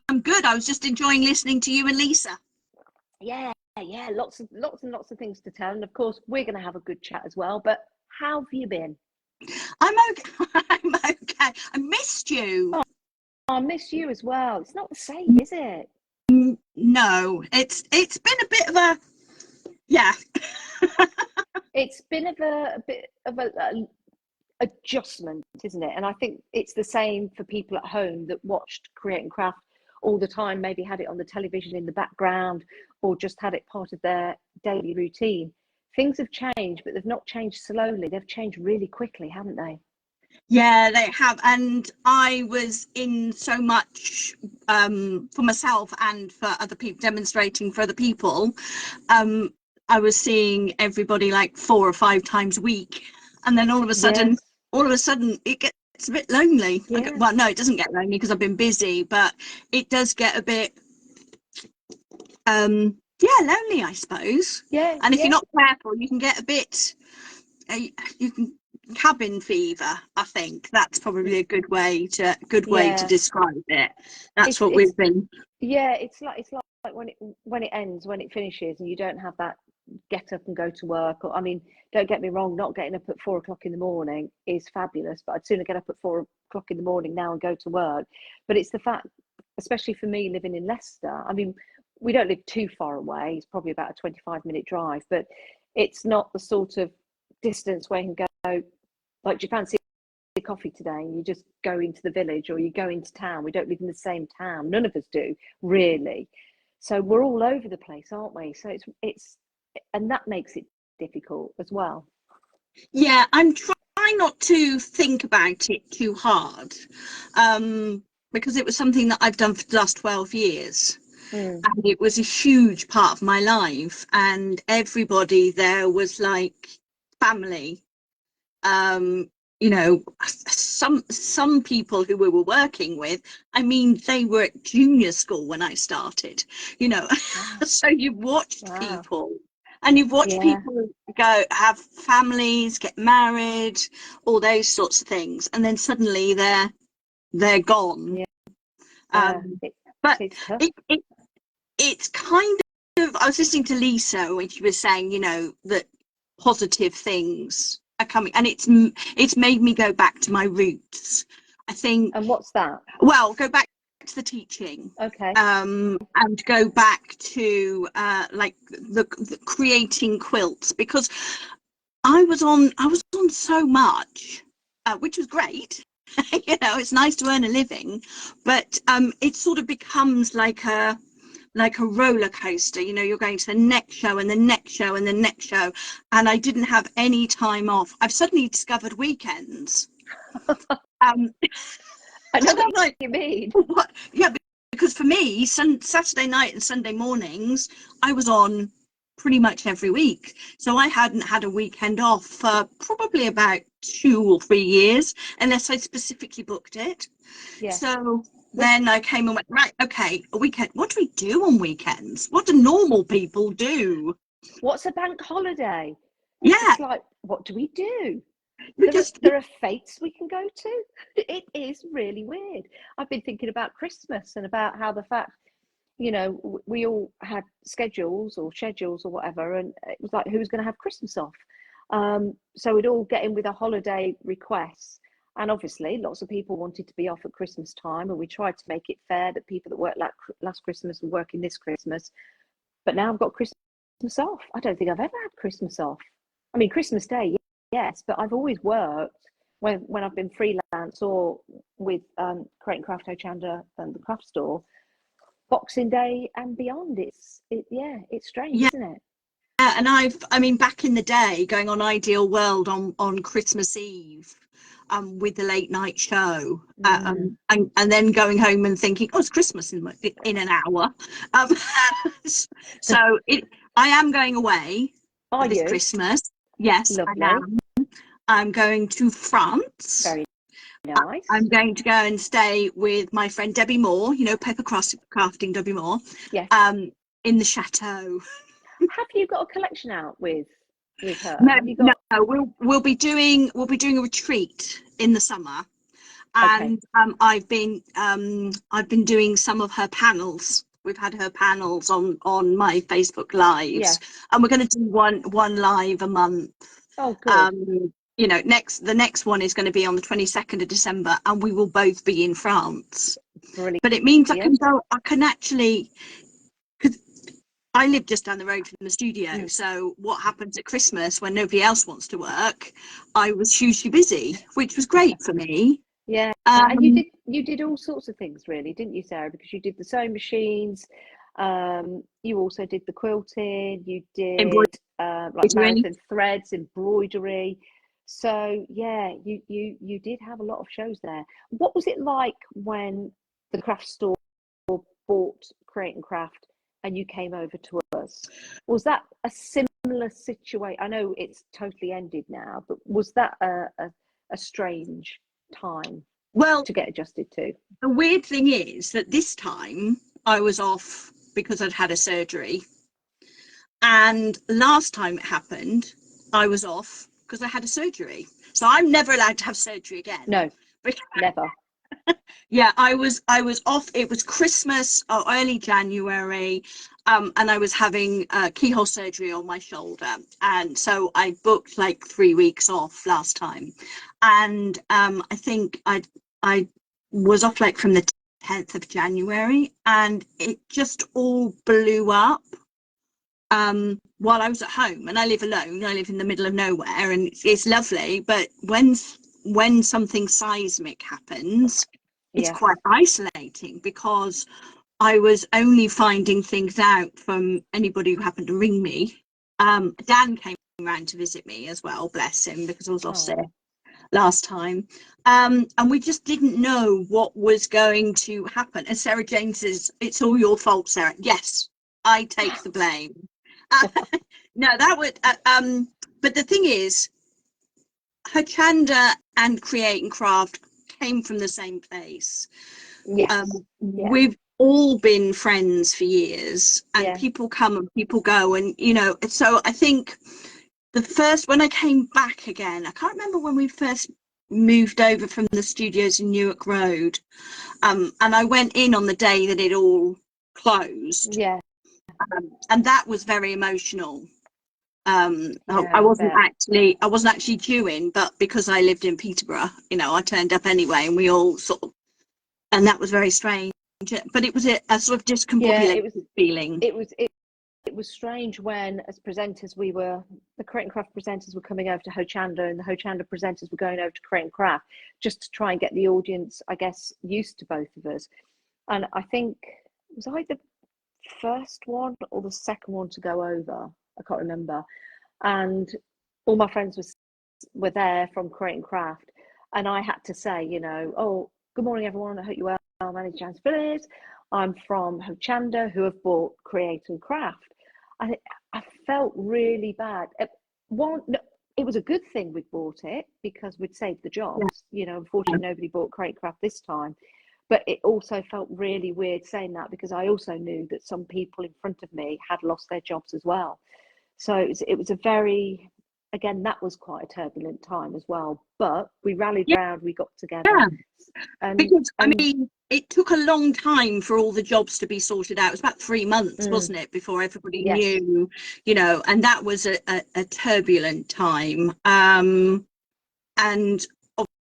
I'm good. I was just enjoying listening to you and Lisa. Yeah, lots and lots of things to tell, and of course we're going to have a good chat as well. But how have you been? I'm okay. I'm okay. I missed you. Oh, I miss you as well. It's not the same, is it? No, it's been a bit of a It's been a bit of a adjustment, isn't it? And I think it's the same for people at home that watched Create and Craft all the time, maybe had it on the television in the background, or just had it part of their daily routine. Things have changed, but they've not changed slowly. They've changed really quickly, haven't they? Yeah, they have. And I was in so much for myself and for other people, demonstrating for other people. I was seeing everybody like 4 or 5 times a week, and then all of a sudden it gets a bit lonely. Yeah. Well, no, it doesn't get lonely because I've been busy, but it does get a bit lonely, I suppose. Yeah. And if you're not careful, you can get a bit you can cabin fever. I think that's probably a good way to describe it. That's what we've been. Yeah, it's like when it ends, when it finishes, and you don't have that get up and go to work. Or, I mean, don't get me wrong, not getting up at 4 o'clock in the morning is fabulous, but I'd sooner get up at 4 o'clock in the morning now and go to work. But it's the fact, especially for me living in Leicester, I mean, we don't live too far away. It's probably about a 25-minute drive, but it's not the sort of distance where you can go, like, do you fancy a coffee today? And you just go into the village, or you go into town. We don't live in the same town. None of us do, really. So we're all over the place, aren't we? So it's and that makes it difficult as well. Yeah, I'm trying not to think about it too hard, because it was something that I've done for the last 12 years. And it was a huge part of my life, and everybody there was like family. You know, some people who we were working with, I mean, they were at junior school when I started, you know. So you've watched people, and you've watched people go have families, get married, all those sorts of things, and then suddenly they're gone. But it's kind I was listening to Lisa when she was saying, you know, that positive things are coming, and it's made me go back to my roots. I think. And what's that? Well, go back to the teaching. Okay. And go back to like the creating quilts, because I was on so much, which was great. You know, it's nice to earn a living, but it sort of becomes like a roller coaster. You know, you're going to the next show and the next show and the next show, and I didn't have any time off. I've suddenly discovered weekends. I know what what you mean. What? Yeah, because for me, Saturday night and Sunday mornings, I was on pretty much every week. So I hadn't had a weekend off for probably about 2 or 3 years, unless I specifically booked it. Yeah. So then I came and went, right, okay, a weekend. What do we do on weekends? What do normal people do? What's a bank holiday? Yeah. It's like, what do we do? There are fates we can go to. It is really weird. I've been thinking about Christmas and about how the fact, you know, we all had schedules or whatever, and it was like, who's going to have Christmas off? So we'd all get in with a holiday request, and obviously lots of people wanted to be off at Christmas time, and we tried to make it fair that people that worked last Christmas were working this Christmas. But now I've got Christmas off. I don't think I've ever had Christmas off. I mean, Christmas Day, yes, but I've always worked when I've been freelance or with Create and Craft Ochanda and the craft store. Boxing Day and beyond, it's strange, isn't it? Yeah, and I mean, back in the day, going on Ideal World on Christmas Eve, with the late night show, and then going home and thinking, oh, it's Christmas in an hour. So I am going away this Christmas. Yes, Lovely. I am. I'm going to France. Very nice. I'm going to go and stay with my friend Debbie Moore, you know, Paper Crafting Debbie Moore. Yes. In the chateau. Have you got a collection out with her? No, we'll be doing a retreat in the summer, and I've been doing some of her panels. We've had her panels on my Facebook lives, and we're going to do one live a month. Oh, good. You know, the next one is going to be on the 22nd of December, and we will both be in France. Brilliant. But it means I can actually, because I live just down the road from the studio. So what happens at Christmas when nobody else wants to work? I was hugely busy, which was great for me. Yeah, and you did all sorts of things, really, didn't you, Sarah? Because you did the sewing machines. You also did the quilting. You did like marathon threads, embroidery. So yeah, you did have a lot of shows there. What was it like when the craft store bought Create and Craft and you came over to us? Was that a similar situation? I know it's totally ended now, but was that a strange time to get adjusted to? The weird thing is that this time I was off because I'd had a surgery, and last time it happened I was off because I had a surgery. So I'm never allowed to have surgery again. No, never. Yeah, I was off. It was Christmas or early January, and I was having keyhole surgery on my shoulder, and so I booked like 3 weeks off last time, and I think I was off like from the 10th of January, and it just all blew up while I was at home. And I live alone. I live in the middle of nowhere, and it's lovely. But when something seismic happens, it's quite isolating, because I was only finding things out from anybody who happened to ring me. Dan came around to visit me as well, bless him, because I was off sick last time. And we just didn't know what was going to happen. And Sarah Jane says, it's all your fault, Sarah. Yes, I take the blame. No, that would, but the thing is, Ochanda and Create and Craft came from the same place. We've all been friends for years, and people come and people go, and you know, so I think when I came back again, I can't remember when we first moved over from the studios in Newark Road, and I went in on the day that it all closed. And that was very emotional. Yeah, I wasn't actually due in, but because I lived in Peterborough, you know, I turned up anyway, and we all sort of, and that was very strange. But it was a sort of discombobulated feeling. It was strange when, as presenters, the Create and Craft presenters were coming over to Hochanda, and the Hochanda presenters were going over to Create and Craft, just to try and get the audience, I guess, used to both of us. And I think, was I the first one or the second one to go over? I can't remember. And all my friends were there from Create and Craft, and I had to say, you know, oh, good morning, everyone. I hope you're well. My name's Janice Phillips. I'm from Hochanda, who have bought Create and Craft. I felt really bad. It was a good thing we bought it because we'd saved the jobs. You know, unfortunately, nobody bought Create and Craft this time. But it also felt really weird saying that, because I also knew that some people in front of me had lost their jobs as well. So it was a very, again, that was quite a turbulent time as well. But we rallied round, we got together. Yeah. Because, I mean, it took a long time for all the jobs to be sorted out. It was about 3 months, wasn't it, before everybody knew, you know, and that was a turbulent time. And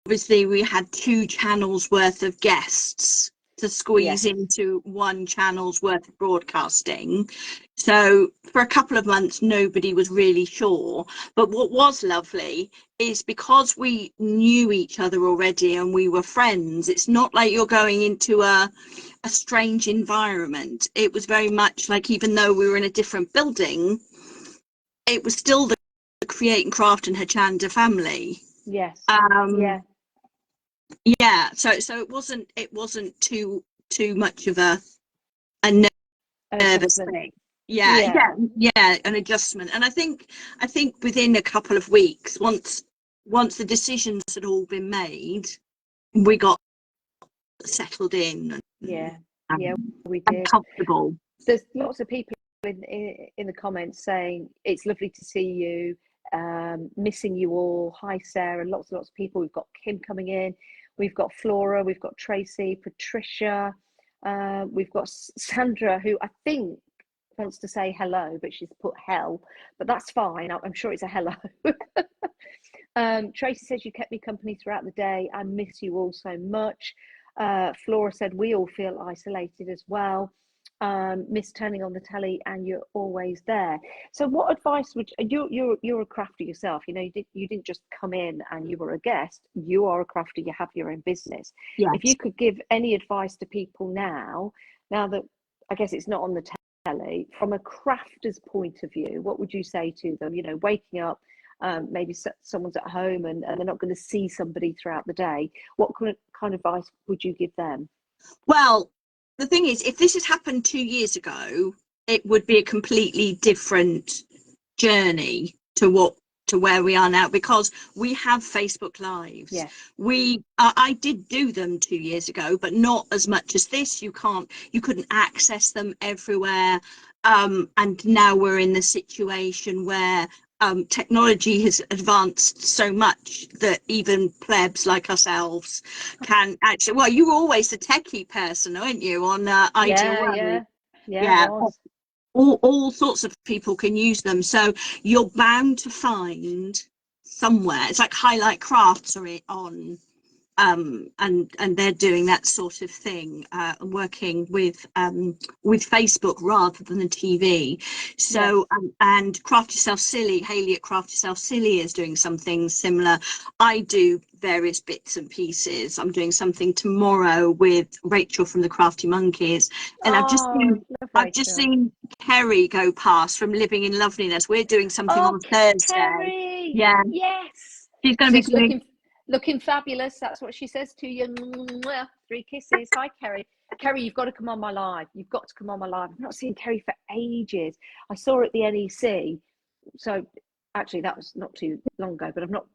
obviously we had 2 channels worth of guests to squeeze into 1 channel's worth of broadcasting. So for a couple of months, nobody was really sure. But what was lovely is, because we knew each other already and we were friends, it's not like you're going into a strange environment. It was very much like, even though we were in a different building, it was still the Create and Craft and Hochanda family. Yes. Yeah, so it wasn't too much of a nervous thing. An adjustment. And I think within a couple of weeks, once the decisions had all been made, we got settled in. We did. And comfortable. There's lots of people in the comments saying it's lovely to see you, missing you all. Hi Sarah, lots of people. We've got Kim coming in, we've got Flora, we've got Tracy, Patricia, we've got Sandra, who I think wants to say hello, but she's put hell, but that's fine. I'm sure it's a hello. Tracy says, you kept me company throughout the day. I miss you all so much. Flora said, we all feel isolated as well. Miss turning on the telly, and you're always there. So what advice would you're a crafter yourself, you know, you didn't just come in and you were a guest, you are a crafter, you have your own business. If you could give any advice to people now that I guess it's not on the telly, from a crafter's point of view, what would you say to them? You know, waking up, maybe someone's at home and they're not going to see somebody throughout the day. What kind of advice would you give them? Well, the thing is, if this had happened 2 years ago, it would be a completely different journey to where we are now, because we have Facebook Lives. I did do them 2 years ago, but not as much as this. You couldn't access them everywhere. And now we're in the situation where technology has advanced so much that even plebs like ourselves can actually, well, you were always a techie person, weren't you, on IDOA? All sorts of people can use them, so you're bound to find somewhere. It's like Highlight Crafts are on and they're doing that sort of thing, and working with Facebook rather than the TV. So and Craft Yourself Silly, Hayley at Craft Yourself Silly is doing something similar. I do various bits and pieces. I'm doing something tomorrow with Rachel from the Crafty Monkeys, and I've just seen Kerry go past from Living in Loveliness. We're doing something on Thursday. Kerry. She's going to be doing. Looking fabulous. That's what she says to you. 3 kisses. Hi, Kerry. Kerry, you've got to come on my live. You've got to come on my live. I've not seen Kerry for ages. I saw her at the NEC. So actually, that was not too long ago, but I've not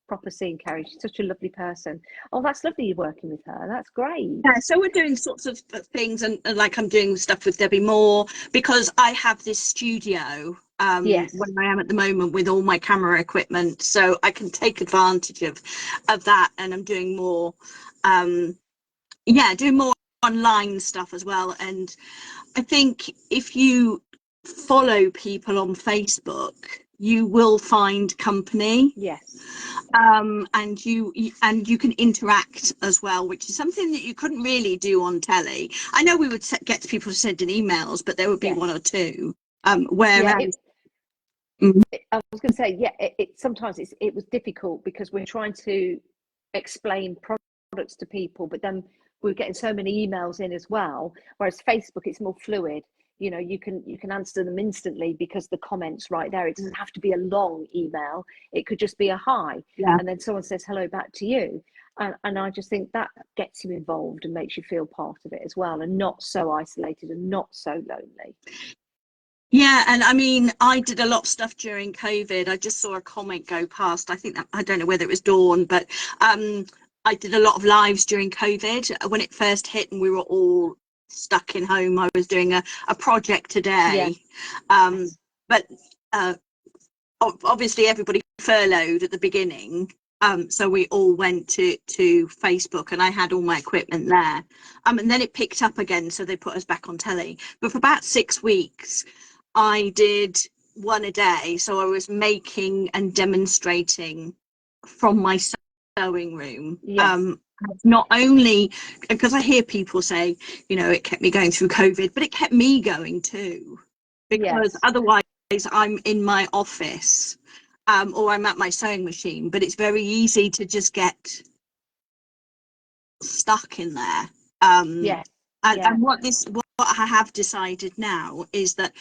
proper seen Kerry. She's such a lovely person. Oh, that's lovely you're working with her. That's great. Yeah, so we're doing sorts of things, and like I'm doing stuff with Debbie Moore, because I have this studio when I am at the moment with all my camera equipment, so I can take advantage of that, and I'm doing more doing more online stuff as well. And I think if you follow people on Facebook, you will find company. Yes. And you can interact as well, which is something that you couldn't really do on telly. I know we would get people to send in emails, but there would be Yes. one or two. Yeah, Whereas I was going to say, yeah, sometimes it was difficult because we're trying to explain products to people, but then we're getting so many emails in as well. Whereas Facebook, it's more fluid. You know, you can answer them instantly because the comments right there. It doesn't have to be a long email. It could just be a hi, Yeah. and then someone says hello back to you. And I just think that gets you involved and makes you feel part of it as well, and not so isolated and not so lonely. Yeah, and I mean, I did a lot of stuff during COVID. I just saw a comment go past. I think that, I don't know whether it was Dawn, but I did a lot of lives during COVID when it first hit and we were all stuck in home. I was doing a project a day. Yes. But obviously everybody furloughed at the beginning. So we all went to Facebook, and I had all my equipment there. And then it picked up again, so they put us back on telly. But for about 6 weeks, I did one a day. So I was making and demonstrating from my sewing room. Yes. Not only because I hear people say, you know, it kept me going through COVID, but it kept me going too, because Yes. otherwise I'm in my office or I'm at my sewing machine, but it's very easy to just get stuck in there. Yes. And what I have decided now is that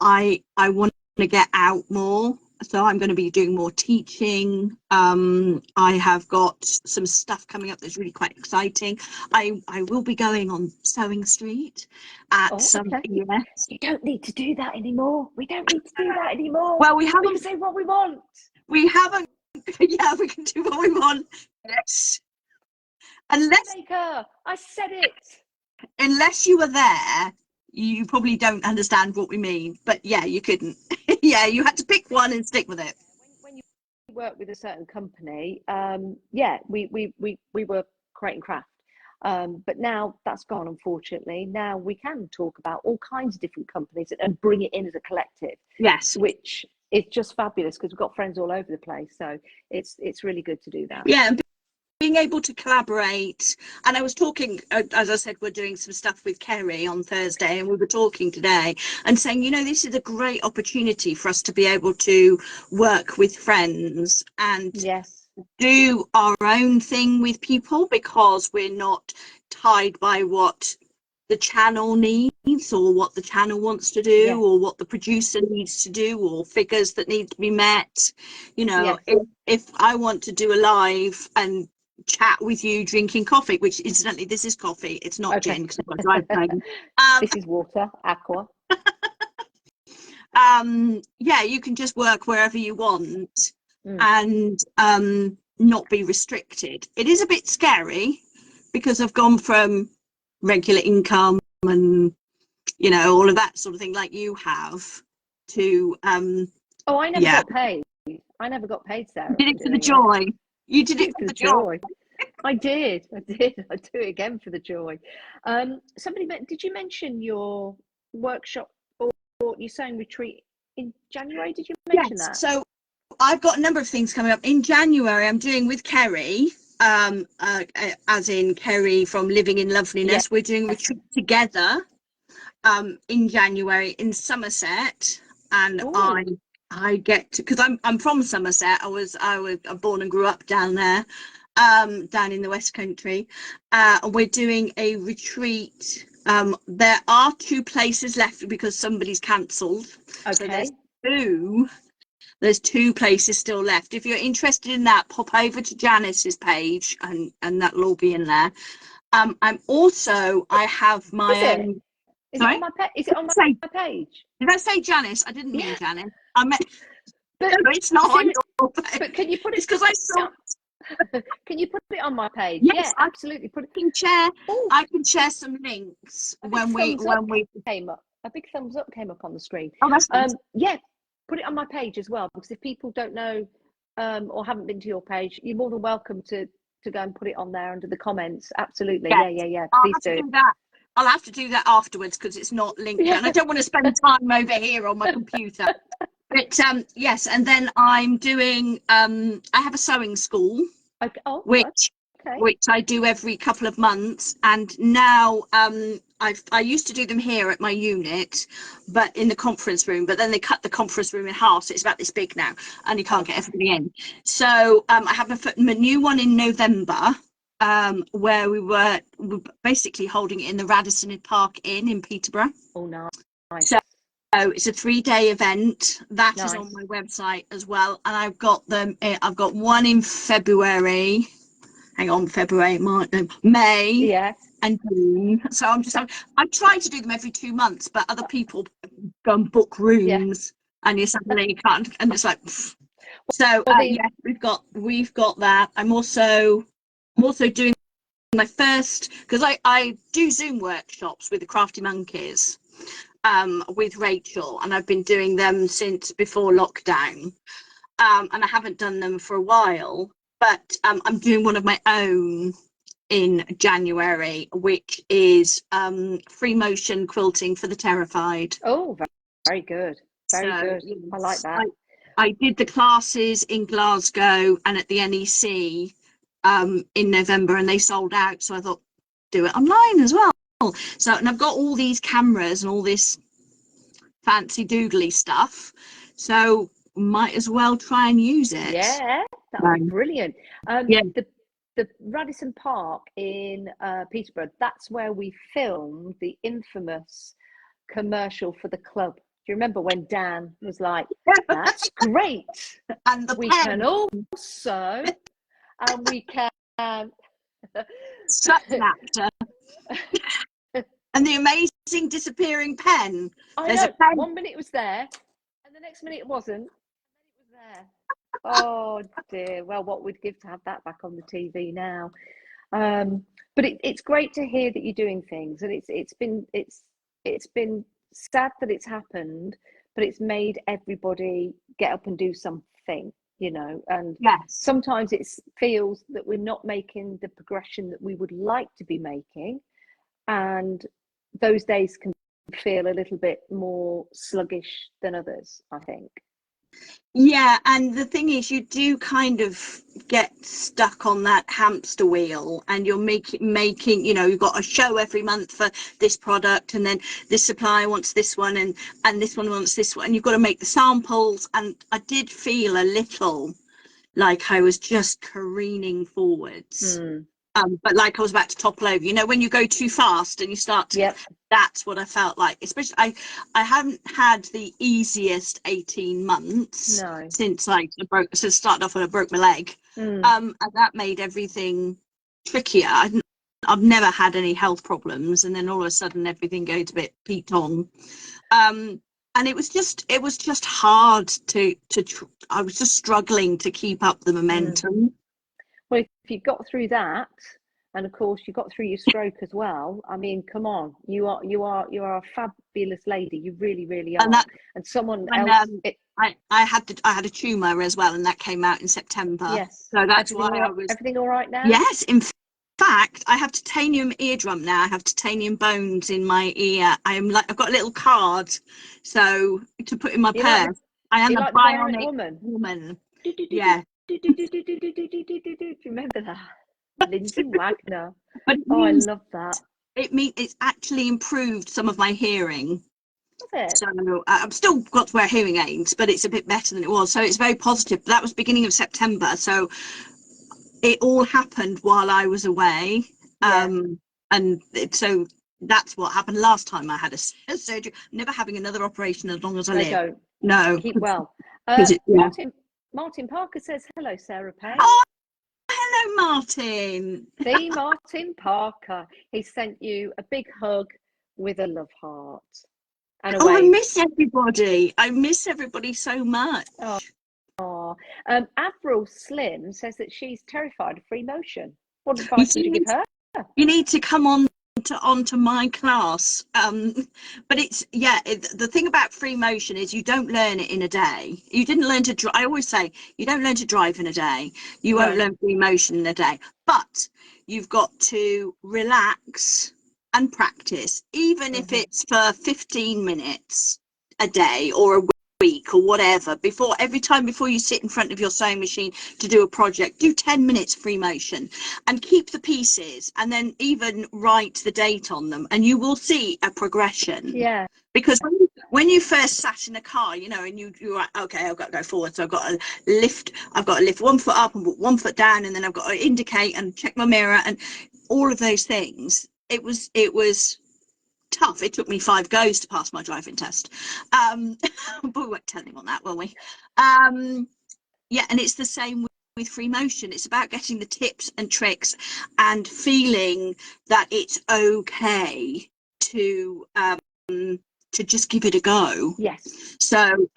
I want to get out more. So I'm going to be doing more teaching. I have got some stuff coming up that's really quite exciting. I will be going on Sewing Street at some. Okay. Yes. You don't need to do that anymore. We don't need to do that anymore. Well, we can say what we want. We haven't. Yeah, we can do what we want. Yes. Maker, I said it. Unless you were there, you probably don't understand what we mean. But yeah, you couldn't. Yeah, you had to pick one and stick with it. When you work with a certain company, we were creating craft. But now that's gone, unfortunately. Now we can talk about all kinds of different companies and bring it in as a collective. Yes. Which is just fabulous because we've got friends all over the place. So it's really good to do that. Yeah. Being able to collaborate. And I was talking, as I said, we're doing some stuff with Kerry on Thursday, and we were talking today and saying, you know, this is a great opportunity for us to be able to work with friends and do our own thing with people, because we're not tied by what the channel needs or what the channel wants to do or what the producer needs to do or figures that need to be met. You know, if I want to do a live and chat with you drinking coffee, which incidentally this is coffee, it's not gin because I've got drive home. This is water, aqua. Yeah, you can just work wherever you want and not be restricted. It is a bit scary because I've gone from regular income and, you know, all of that sort of thing like you have to I never got paid. I never got paid, Sarah. You did it for the joy. You did it for the joy. I did. I'd do it again for the joy. Did you mention your workshop or your sewing retreat in January? Did you mention that? So I've got a number of things coming up in January. I'm doing with Kerry, as in Kerry from Living in Loveliness. We're doing a retreat together in January in Somerset, and I get to, because I'm from Somerset. I was born and grew up down there, down in the West Country. We're doing a retreat. There are 2 places left because somebody's cancelled. Okay. So there's 2 places still left. If you're interested in that, pop over to Janice's page and that'll all be in there. I have my own. Is it on my page? Is it on my page? Did I say Janice? I didn't mean Janice. I meant. But no, it's not on your page. But can you put it? It's because I saw. Can you put it on my page? Yes, absolutely. I can share some links when we came up. A big thumbs up came up on the screen. Oh, that's nice. Yeah, put it on my page as well, because if people don't know or haven't been to your page, you're more than welcome to to go and put it on there under the comments. Absolutely. Yes. Yeah. I'll Please have to do. do that. I'll have to do that afterwards because it's not linked, and I don't want to spend time over here on my computer. But yes, and then I'm doing. I have a sewing school, Okay. Oh, which okay. I do every couple of months, and now I used to do them here at my unit, but in the conference room. But then they cut the conference room in half, so it's about this big now, and you can't get everybody in. So I have a new one in November. Where we were basically holding it in the Radisson Park Inn in Peterborough. Oh, nice. So it's a 3-day event that is Nice. on my website as well, and I've got them. I've got one in February. Hang on, February, March, no, May, Yeah. and June. So I try to do them every 2 months, but other people go and book rooms, and you suddenly can't, and it's like. Pfft. So yeah, we've got that. I'm also doing my first, because I do Zoom workshops with the Crafty Monkeys with Rachel, and I've been doing them since before lockdown, and I haven't done them for a while, but I'm doing one of my own in January, which is free motion quilting for the terrified. Oh, very good. Very good. Yes, I like that. I did the classes in Glasgow and at the NEC in November, and they sold out, so I thought do it online as well. So, and I've got all these cameras and all this fancy doodly stuff, so might as well try and use it. Yeah, that was brilliant. Yeah. The Radisson Park in Peterborough, that's where we filmed the infamous commercial for the club. Do you remember when Dan was like, that's great, And we can also, and we can such an actor. And the amazing disappearing pen. I know. 1 minute it was there, and the next minute it wasn't, and then it was there. Oh dear. Well, what we'd give to have that back on the TV now. But it's great to hear that you're doing things, and it's been sad that it's happened, but it's made everybody get up and do something, you know. And yes, sometimes it feels that we're not making the progression that we would like to be making, and those days can feel a little bit more sluggish than others, I think. Yeah, and the thing is, you do kind of get stuck on that hamster wheel, and you're making, you know, you've got a show every month for this product, and then this supplier wants this one, and this one wants this one, and you've got to make the samples. And I did feel a little like I was just careening forwards. But like I was about to topple over, you know, when you go too fast and you start to, that's what I felt like. Especially I haven't had the easiest 18 months since since started off when I broke my leg. And that made everything trickier. I've never had any health problems, and then all of a sudden everything goes a bit peaked on. And it was just hard I was just struggling to keep up the momentum. Well, if you got through that, and of course you got through your stroke as well, I mean, come on, you are a fabulous lady. You really, really are. And someone else. I had a tumour as well, and that came out in September. Yes. So that's why I was. Everything all right now? Yes. In fact, I have titanium eardrum now. I have titanium bones in my ear. I've got a little card, so to put in my purse. I am a bionic woman. Yeah. Do you remember that? Lindsay Wagner. I love that. It's actually improved some of my hearing. Is it? So I've still got to wear hearing aids, but it's a bit better than it was. So it's very positive. That was beginning of September. So it all happened while I was away. And so that's what happened last time I had a surgery. I'm never having another operation as long as I live. Don't. No. Keep well. Martin Parker says, hello, Sarah Payne. Oh, hello, Martin. The Martin Parker. He sent you a big hug with a love heart. And I miss everybody. I miss everybody so much. Avril Slim says that she's terrified of free motion. What advice would you give her? You need to come onto my class, but it's the thing about free motion is you don't learn it in a day. You didn't learn to drive. I always say you don't learn to drive in a day. You won't learn free motion in a day, but you've got to relax and practice, even if it's for 15 minutes a day or a week or whatever. Every time before you sit in front of your sewing machine to do a project, do 10 minutes free motion and keep the pieces, and then even write the date on them, and you will see a progression. Yeah. Because when you first sat in a car, you know, and you're like, okay, I've got to go forward, so I've got to lift 1 foot up and put 1 foot down, and then I've got to indicate and check my mirror and all of those things. It was tough. It took me 5 goes to pass my driving test. But we won't tell him on that, will we? Yeah, and it's the same with free motion. It's about getting the tips and tricks and feeling that it's okay to just give it a go. Yes. So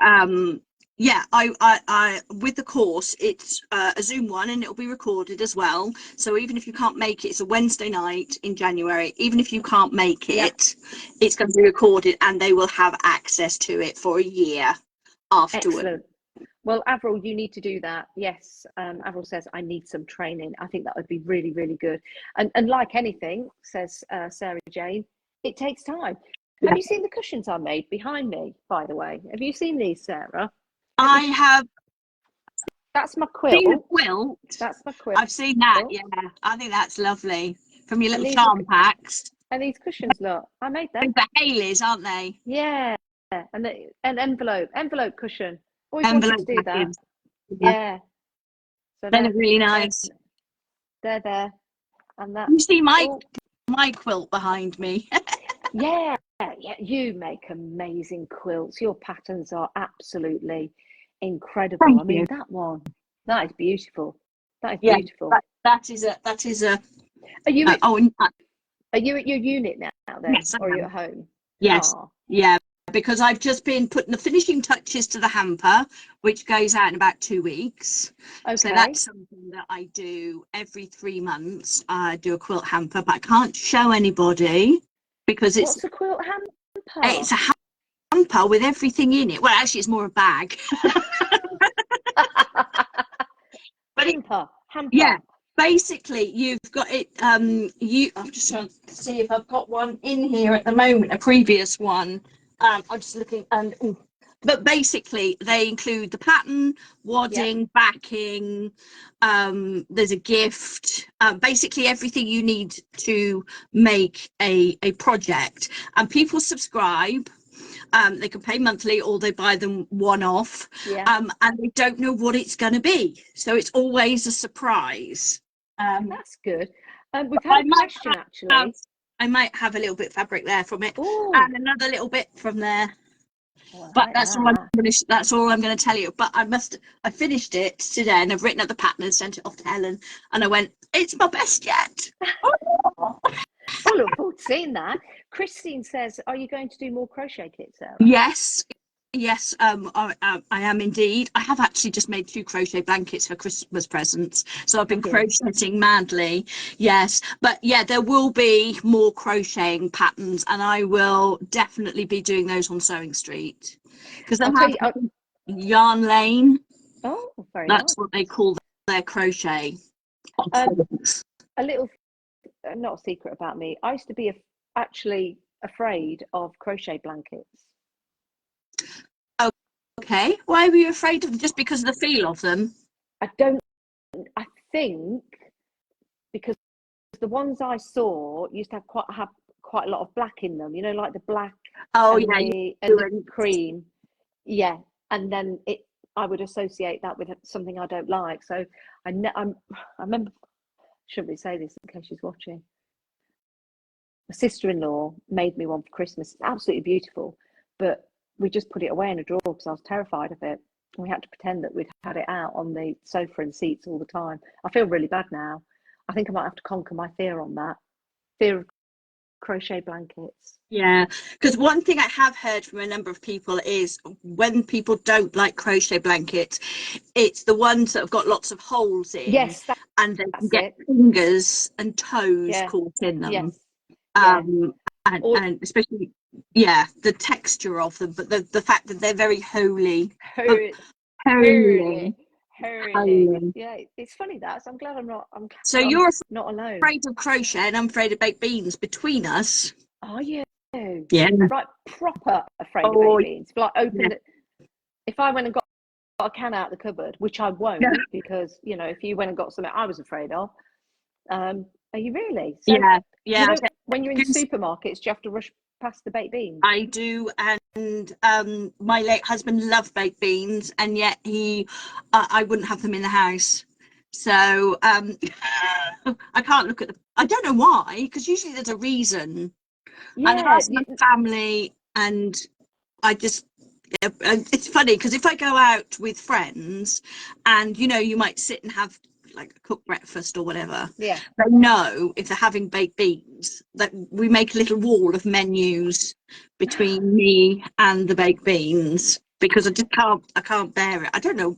yeah, I with the course, it's a Zoom one, and it'll be recorded as well. So even if you can't make it, it's a Wednesday night in January. Even if you can't make it, it's going to be recorded, and they will have access to it for a year afterwards. Excellent. Well, Avril, you need to do that. Yes, Avril says, I need some training. I think that would be really, really good. And like anything, says Sarah Jane, it takes time. Have you seen the cushions I made behind me, by the way? Have you seen these, Sarah? I have. That's my quilt. Seen a quilt. That's my quilt. I've seen that. Yeah, I think that's lovely. From your little charm packs. And these cushions, look, I made them. The Haleys, aren't they? Yeah, and an envelope cushion. Always Envelope wanted to do that. Yeah. Yeah. So they're really nice. They're there, and that. You see my quilt behind me. Yeah, you make amazing quilts. Your patterns are absolutely incredible. Thank I mean, you. that is beautiful. That is beautiful. That is a. Are you at your unit now then, yes, or are you at home? Yes. Oh. Yeah, because I've just been putting the finishing touches to the hamper, which goes out in about 2 weeks. Okay. So that's something that I do every 3 months. I do a quilt hamper, but I can't show anybody because it's. What's a quilt hamper? It's a hamper with everything in it. Well, actually, it's more a bag. But hamper. Yeah. Basically, you've got it. I'm just trying to see if I've got one in here at the moment. A previous one. I'm just looking, but basically they include the pattern, wadding, backing. There's a gift. Basically everything you need to make a project. And people subscribe. They can pay monthly, or they buy them one-off. And they don't know what it's going to be, so it's always a surprise. That's good. We've had a question actually. I might have a little bit of fabric there from it. Ooh. And another little bit from there. But that's all I'm going to tell you. But I finished it today, and I've written up the pattern and sent it off to Helen, and I went, it's my best yet. I look forward to seeing that. Christine says, are you going to do more crochet kits, Sarah? Yes, I am indeed. I have actually just made 2 crochet blankets for Christmas presents, so I've been crocheting madly. Yes, but yeah, there will be more crocheting patterns, and I will definitely be doing those on Sewing Street, because they have Yarn Lane. Oh, very nice. That's what they call their crochet. A little, not a secret about me. I used to be actually afraid of crochet blankets. Okay, why were you afraid of them? Just because of the feel of them? I think because the ones I saw used to have quite a lot of black in them, you know, like the black and the cream. Yeah, and then I would associate that with something I don't like. So I remember, shouldn't we say this in case she's watching? My sister-in-law made me one for Christmas. It's absolutely beautiful, but we just put it away in a drawer because I was terrified of it. We had to pretend that we'd had it out on the sofa and seats all the time. I feel really bad now. I think I might have to conquer my fear on that. Fear of crochet blankets. Yeah, because one thing I have heard from a number of people is when people don't like crochet blankets, it's the ones that have got lots of holes in. Yes, and they can get fingers and toes caught in them. Yes. And especially the texture of them, but the fact that they're very holey. Holy. Yeah, it's funny that. So I'm glad I'm So you're not alone. afraid of crochet and I'm afraid of baked beans. Between us. Are you? Yeah. Right, proper afraid of Oh, baked beans. Like yeah. If I went and got a can out of the cupboard, which I won't, because you know, if you went and got something I was afraid of, are you really? So Yeah, you don't, when you're in supermarkets, do you have to rush past the baked beans? I do, and my late husband loved baked beans, and yet I wouldn't have them in the house. So I can't look at I don't know why, because usually there's a reason. Yeah, and I asked my family, and I just it's funny because if I go out with friends, and you know, you might sit and have like a cooked breakfast or whatever. Yeah. They know if they're having baked beans that we make a little wall of menus between me and the baked beans, because I can't bear it. I don't know.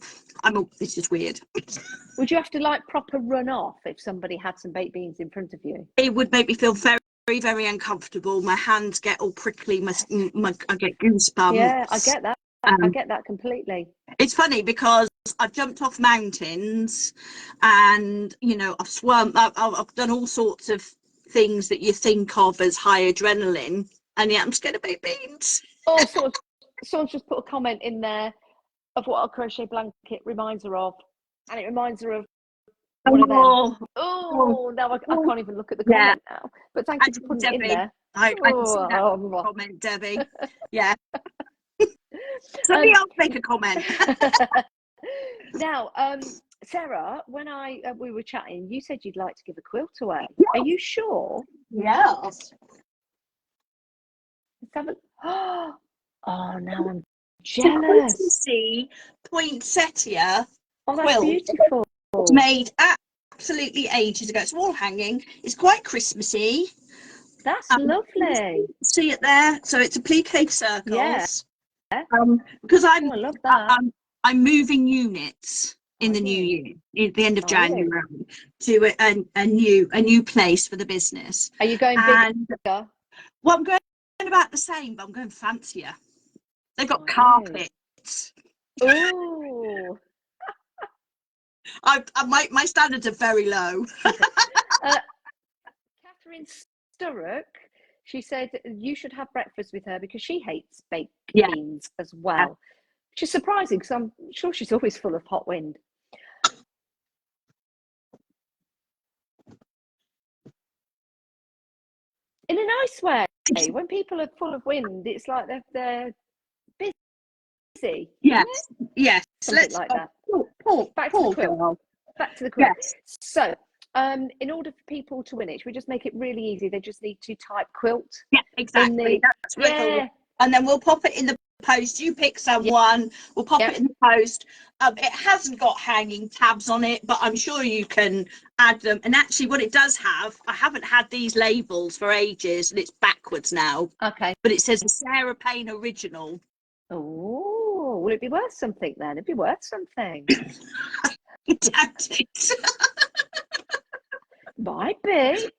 It's just weird. Would you have to like proper run off if somebody had some baked beans in front of you? It would make me feel very, very uncomfortable. My hands get all prickly. I get goosebumps. Yeah, I get that. I get that completely. It's funny because I've jumped off mountains, and you know, I've swum. I've done all sorts of things that you think of as high adrenaline, and yet I'm scared of baked beans. Oh, someone's just put a comment in there of what a crochet blanket reminds her of, and it reminds her of one of them. Oh, now I can't even look at the comment now. But thank you for putting it in there. I can see that comment, Debbie. Yeah. Somebody else make a comment. Now, Sarah, when we were chatting, you said you'd like to give a quilt away. Yeah. Are you sure? Yes. Let's have a... Oh, now I'm jealous. Poinsettia That's quilt. beautiful. It's made absolutely ages ago. It's wall hanging. It's quite Christmassy. That's lovely. See it there? So it's applique circles. Yeah. Because I love that. I'm moving units in the new year, at the end of January, to a new place for the business. Are you going bigger? Well, I'm going about the same, but I'm going fancier. They've got carpets. Oh. My standards are very low. Catherine Sturrock, she said you should have breakfast with her because she hates baked beans as well. Which is surprising because I'm sure she's always full of hot wind. In a nice way. When people are full of wind, it's like they're busy. Yes, yes. Something like that. Back to the quilt. Back to the quilt. Yes. So, in order for people to win it, should we just make it really easy? They just need to type quilt. Yeah, exactly. That's right. And then we'll pop it in the post. You pick someone, we'll pop it in the post. It hasn't got hanging tabs on it, but I'm sure you can add them. And actually what it does have, I haven't had these labels for ages, and it's backwards now. Okay. But it says Sarah Payne Original. Oh, will it be worth something then? It'd be worth something. I doubt it. Might be.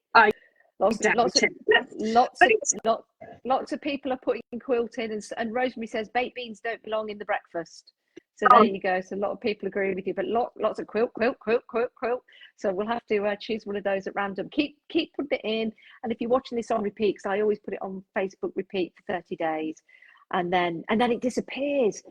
Lots of people are putting quilt in, and Rosemary says baked beans don't belong in the breakfast. So there you go. So a lot of people agree with you, but lots of quilt. So we'll have to choose one of those at random. Keep putting it in, and if you're watching this on repeat, because I always put it on Facebook repeat for 30 days, and then it disappears,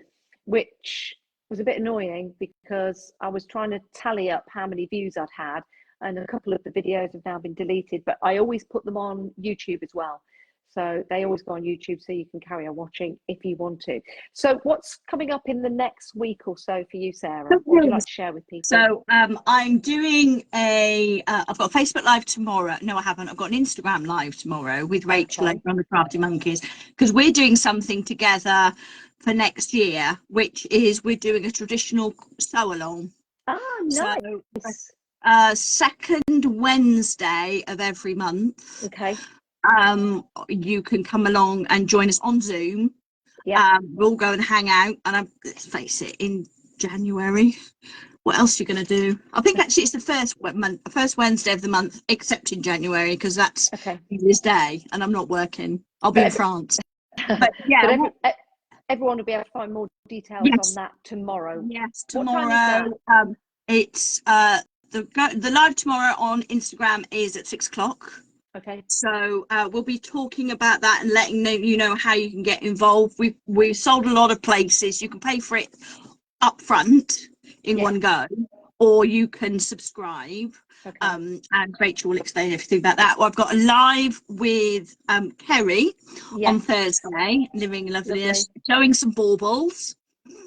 which was a bit annoying because I was trying to tally up how many views I'd had. And a couple of the videos have now been deleted, but I always put them on YouTube as well. So they always go on YouTube, so you can carry on watching if you want to. So what's coming up in the next week or so for you, Sarah? What would you like to share with people? So I'm doing I've got a Facebook Live tomorrow. No, I haven't. I've got an Instagram Live tomorrow with Rachel over on the Crafty Monkeys, because we're doing something together for next year, which is we're doing a traditional sew-along. Oh, nice. So, second Wednesday of every month. Okay. You can come along and join us on Zoom. Yeah. We'll go and hang out, and let's face it, in January, what else are you going to do? I think actually it's the first Wednesday of the month, except in January, because that's New Year's Day, and I'm not working. I'll be in France. But yeah, everyone will be able to find more details on that tomorrow. Yes, What time is tomorrow. It's the live tomorrow on Instagram is at 6 o'clock. Okay. So we'll be talking about that and letting you know how you can get involved. We've sold a lot of places. You can pay for it up front in one go, or you can subscribe. Okay. And Rachel will explain everything about that. Well, I've got a live with Kerry on Thursday, living loveliness, showing some baubles,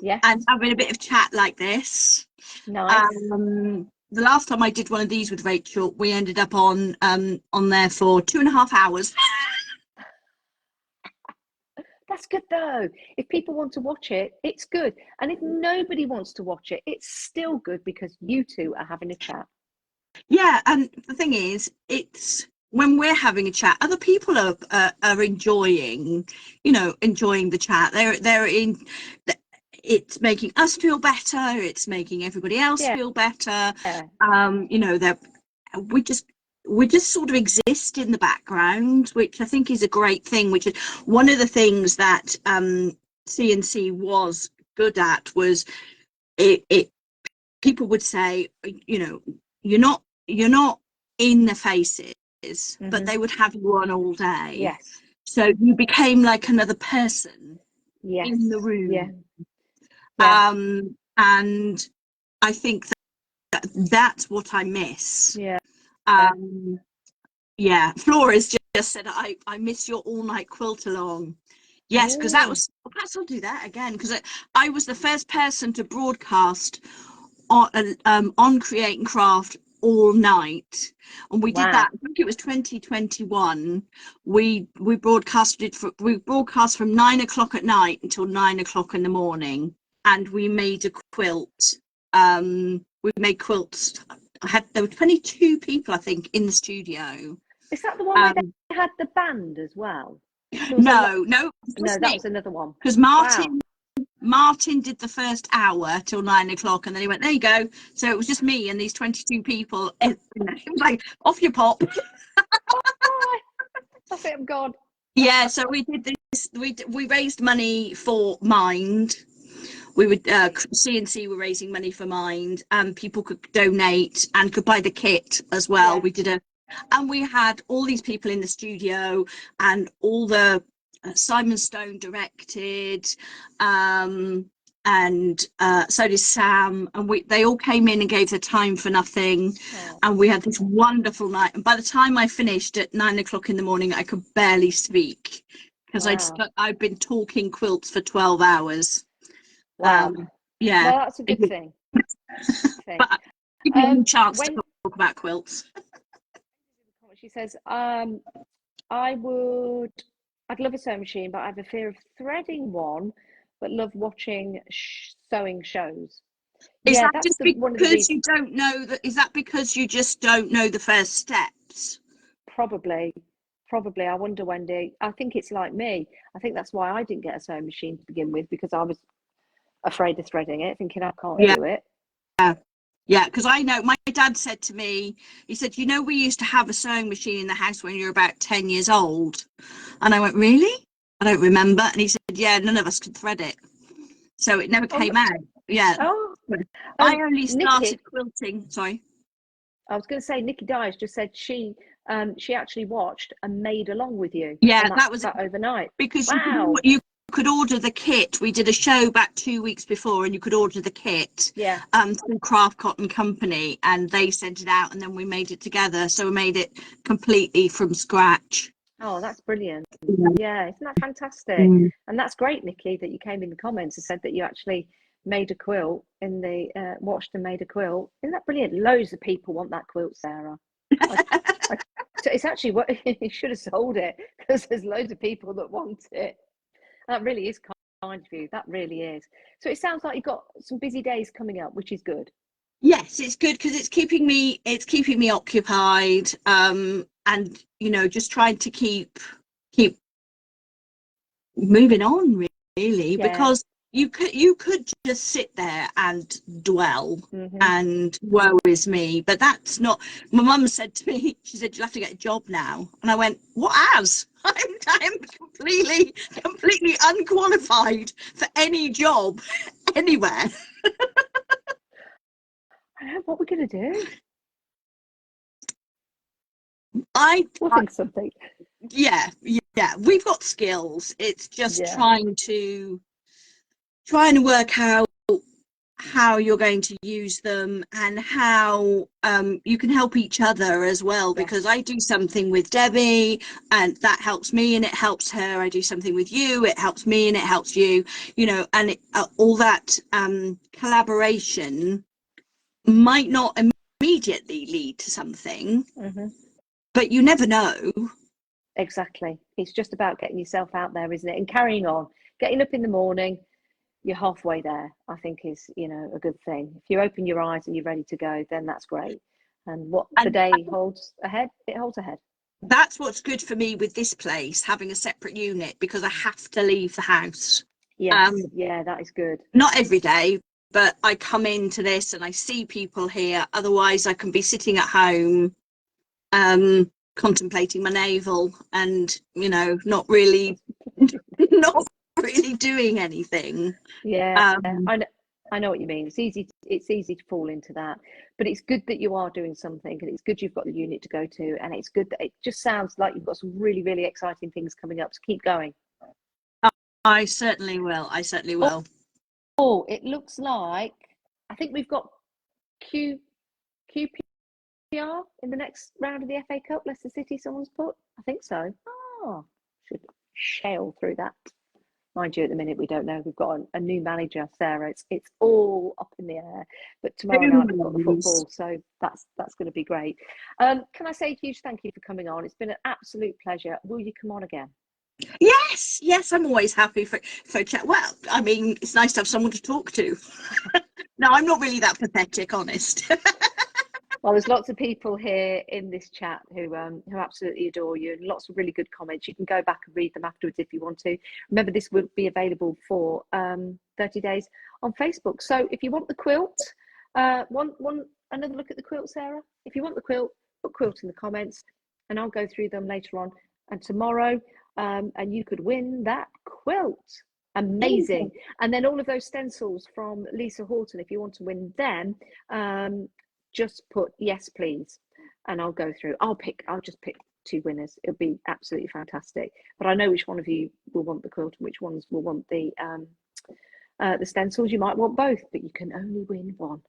and having a bit of chat like this. Nice. The last time I did one of these with Rachel, we ended up on there for 2.5 hours. That's good though. If people want to watch it, it's good. And if nobody wants to watch it, it's still good because you two are having a chat. Yeah, and the thing is, it's when we're having a chat, other people are enjoying, enjoying the chat. They're in. It's making us feel better. It's making everybody else feel better. We just sort of exist in the background, which I think is a great thing. Which is one of the things that CNC was good at. Was it people would say, you're not in the faces, but they would have you on all day. Yes. So you became like another person in the room. Yeah. And I think that's what I miss. Yeah. Flora's just said I miss your all-night quilt along. Yes, because perhaps I'll do that again, because I was the first person to broadcast on Create and Craft all night, and we did that. I think it was 2021. We broadcast from 9 o'clock at night until 9 o'clock in the morning, and we made a quilt. We made quilts. There were 22 people, I think, in the studio. Is that the one where they had the band as well? No, that was another one. Because Martin did the first hour till 9 o'clock, and then he went, there you go. So it was just me and these 22 people. It was like, off your pop. That's it, I'm gone. Yeah, so we did this. We raised money for Mind. We would CNC were raising money for Mind, and people could donate and could buy the kit as well. And we had all these people in the studio, and all the Simon Stone directed, and so did Sam, and they all came in and gave their time for nothing. And we had this wonderful night, and by the time I finished at 9 o'clock in the morning, I could barely speak because I'd been talking quilts for 12 hours. Well, that's a good thing. But give me a chance to talk about quilts. She says, I'd love a sewing machine, but I have a fear of threading one, but love watching sewing shows. Is that just because you don't know that? Is that because you just don't know the first steps? Probably. I wonder, Wendy. I think it's like me. I think that's why I didn't get a sewing machine to begin with, because I was afraid of threading it, thinking I can't do it. Yeah, because I know my dad said to me, he said, we used to have a sewing machine in the house when you were about 10 years old. And I went, really? I don't remember. And he said, yeah, none of us could thread it. So it never came out. Yeah. I only started quilting. Sorry. I was going to say, Nikki Dyers just said she actually watched and made along with you. Yeah, that was overnight. Because you could order the kit. We did a show back 2 weeks before, and you could order the kit through Craft Cotton Company, and they sent it out, and then we made it together. So we made it completely from scratch. Oh, that's brilliant. Yeah, isn't that fantastic? And that's great, Nikki, that you came in the comments and said that you actually made a quilt watched and made a quilt. Isn't that brilliant? Loads of people want that quilt, Sarah. So it's actually what you should have sold it, because there's loads of people that want it. That really is kind of you. That really is. So it sounds like you've got some busy days coming up, which is good. Yes, it's good because it's keeping me occupied, and just trying to keep moving on, really, because you could just sit there and dwell and woe is me, but that's not. My mum said to me, she said, you'll have to get a job now, and I went, what as? I'm completely unqualified for any job anywhere. I don't know what we're going to do. We'll I think something. yeah, we've got skills. It's just trying to work out how you're going to use them and how you can help each other as well, because I do something with Debbie and that helps me and it helps her. I do something with you, it helps me and it helps you, you know, and all that collaboration might not immediately lead to something, but you never know. Exactly. It's just about getting yourself out there, isn't it? And carrying on, getting up in the morning. You're halfway there, I think, is, you know, a good thing. If you open your eyes and you're ready to go, then that's great. And what the day holds ahead, it holds ahead. That's what's good for me with this place, having a separate unit, because I have to leave the house. Yes, yeah, that is good. Not every day, but I come into this and I see people here. Otherwise, I can be sitting at home, contemplating my navel and, you know, not really doing anything. Yeah, I know what you mean. It's easy to fall into that, but it's good that you are doing something, and it's good you've got the unit to go to, and it's good that it just sounds like you've got some really, really exciting things coming up. So keep going. I certainly will. Oh, it looks like, I think we've got QPR in the next round of the FA Cup. Leicester City, someone's put. I think so. Oh, should shale through that. Mind you, at the minute we don't know. We've got a new manager, Sarah. It's all up in the air. But tomorrow night we've got the football, so that's going to be great. Can I say a huge thank you for coming on? It's been an absolute pleasure. Will you come on again? Yes, I'm always happy for a chat. Well, I mean, it's nice to have someone to talk to. No, I'm not really that pathetic, honest. Well, there's lots of people here in this chat who absolutely adore you, and lots of really good comments. You can go back and read them afterwards if you want to. Remember, this will be available for 30 days on Facebook. So if you want the quilt, another look at the quilt, Sarah. If you want the quilt, put quilt in the comments, and I'll go through them later on and tomorrow, and you could win that quilt. Amazing. And then all of those stencils from Lisa Horton, if you want to win them, just put yes please, and I'll go through. I'll just pick 2 winners. It'll be absolutely fantastic. But I know which one of you will want the quilt and which ones will want the stencils. You might want both, but you can only win one.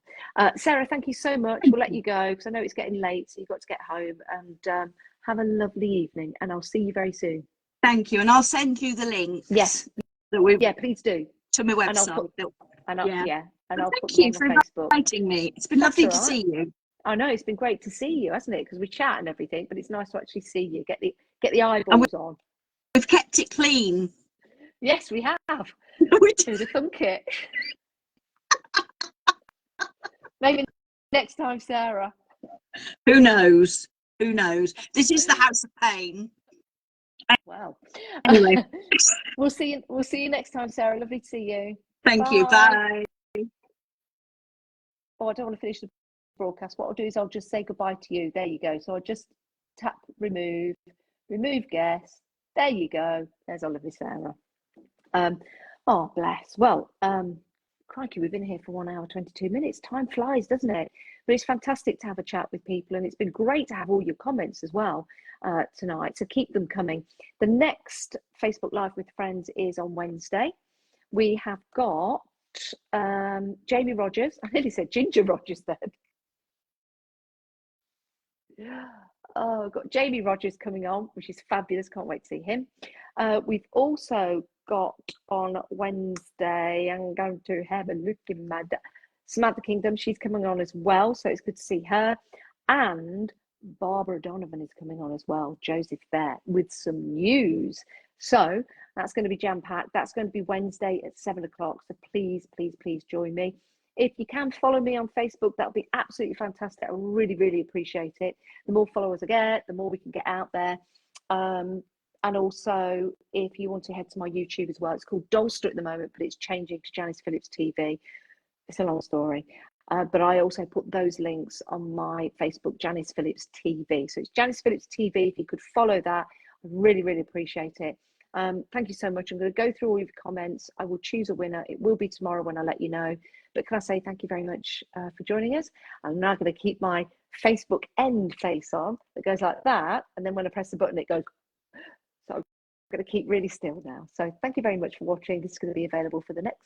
Sarah, thank you so much. We'll let you go because I know it's getting late, so you've got to get home. And have a lovely evening, and I'll see you very soon. Thank you, and I'll send you the links. Yes, please do. To my website. And I'll put thank you them for on Facebook. inviting me. It's been lovely to see you. I know, it's been great to see you, hasn't it? Because we chat and everything, but it's nice to actually see you. Get the eyeballs on. We've kept it clean. Yes, we have. Who'd have thunk it? Maybe next time, Sarah. Who knows? This is the house of Payne. Well, anyway, we'll see you next time, Sarah. Lovely to see you. Thank you. Bye. Oh, I don't want to finish the broadcast. What I'll do is I'll just say goodbye to you. There you go. So I'll just tap remove guest. There you go. There's our lovely Sarah. Oh, bless. Well, crikey, we've been here for 1 hour, 22 minutes. Time flies, doesn't it? But it's fantastic to have a chat with people, and it's been great to have all your comments as well tonight. So keep them coming. The next Facebook Live with Friends is on Wednesday. We have got Jamie Rogers. I nearly said Ginger Rogers then. Oh, we've got Jamie Rogers coming on, which is fabulous. Can't wait to see him. We've also got on Wednesday, I'm going to have a look in my Samantha Kingdom. She's coming on as well, so it's good to see her. And Barbara Donovan is coming on as well, Joseph Bear, with some news. So that's going to be jam-packed. That's going to be Wednesday at 7 o'clock. So please join me. If you can follow me on Facebook, that would be absolutely fantastic. I really, really appreciate it. The more followers I get, the more we can get out there. And also, if you want to head to my YouTube as well, it's called Dolster at the moment, but it's changing to Janice Phillips TV. It's a long story. But I also put those links on my Facebook, Janice Phillips TV. So it's Janice Phillips TV. If you could follow that, Really, really appreciate it. Thank you so much. I'm going to go through all your comments. I will choose a winner. It will be tomorrow when I let you know. But can I say thank you very much for joining us? I'm now going to keep my Facebook end face on that goes like that. And then when I press the button, it goes. So I'm going to keep really still now. So thank you very much for watching. This is going to be available for the next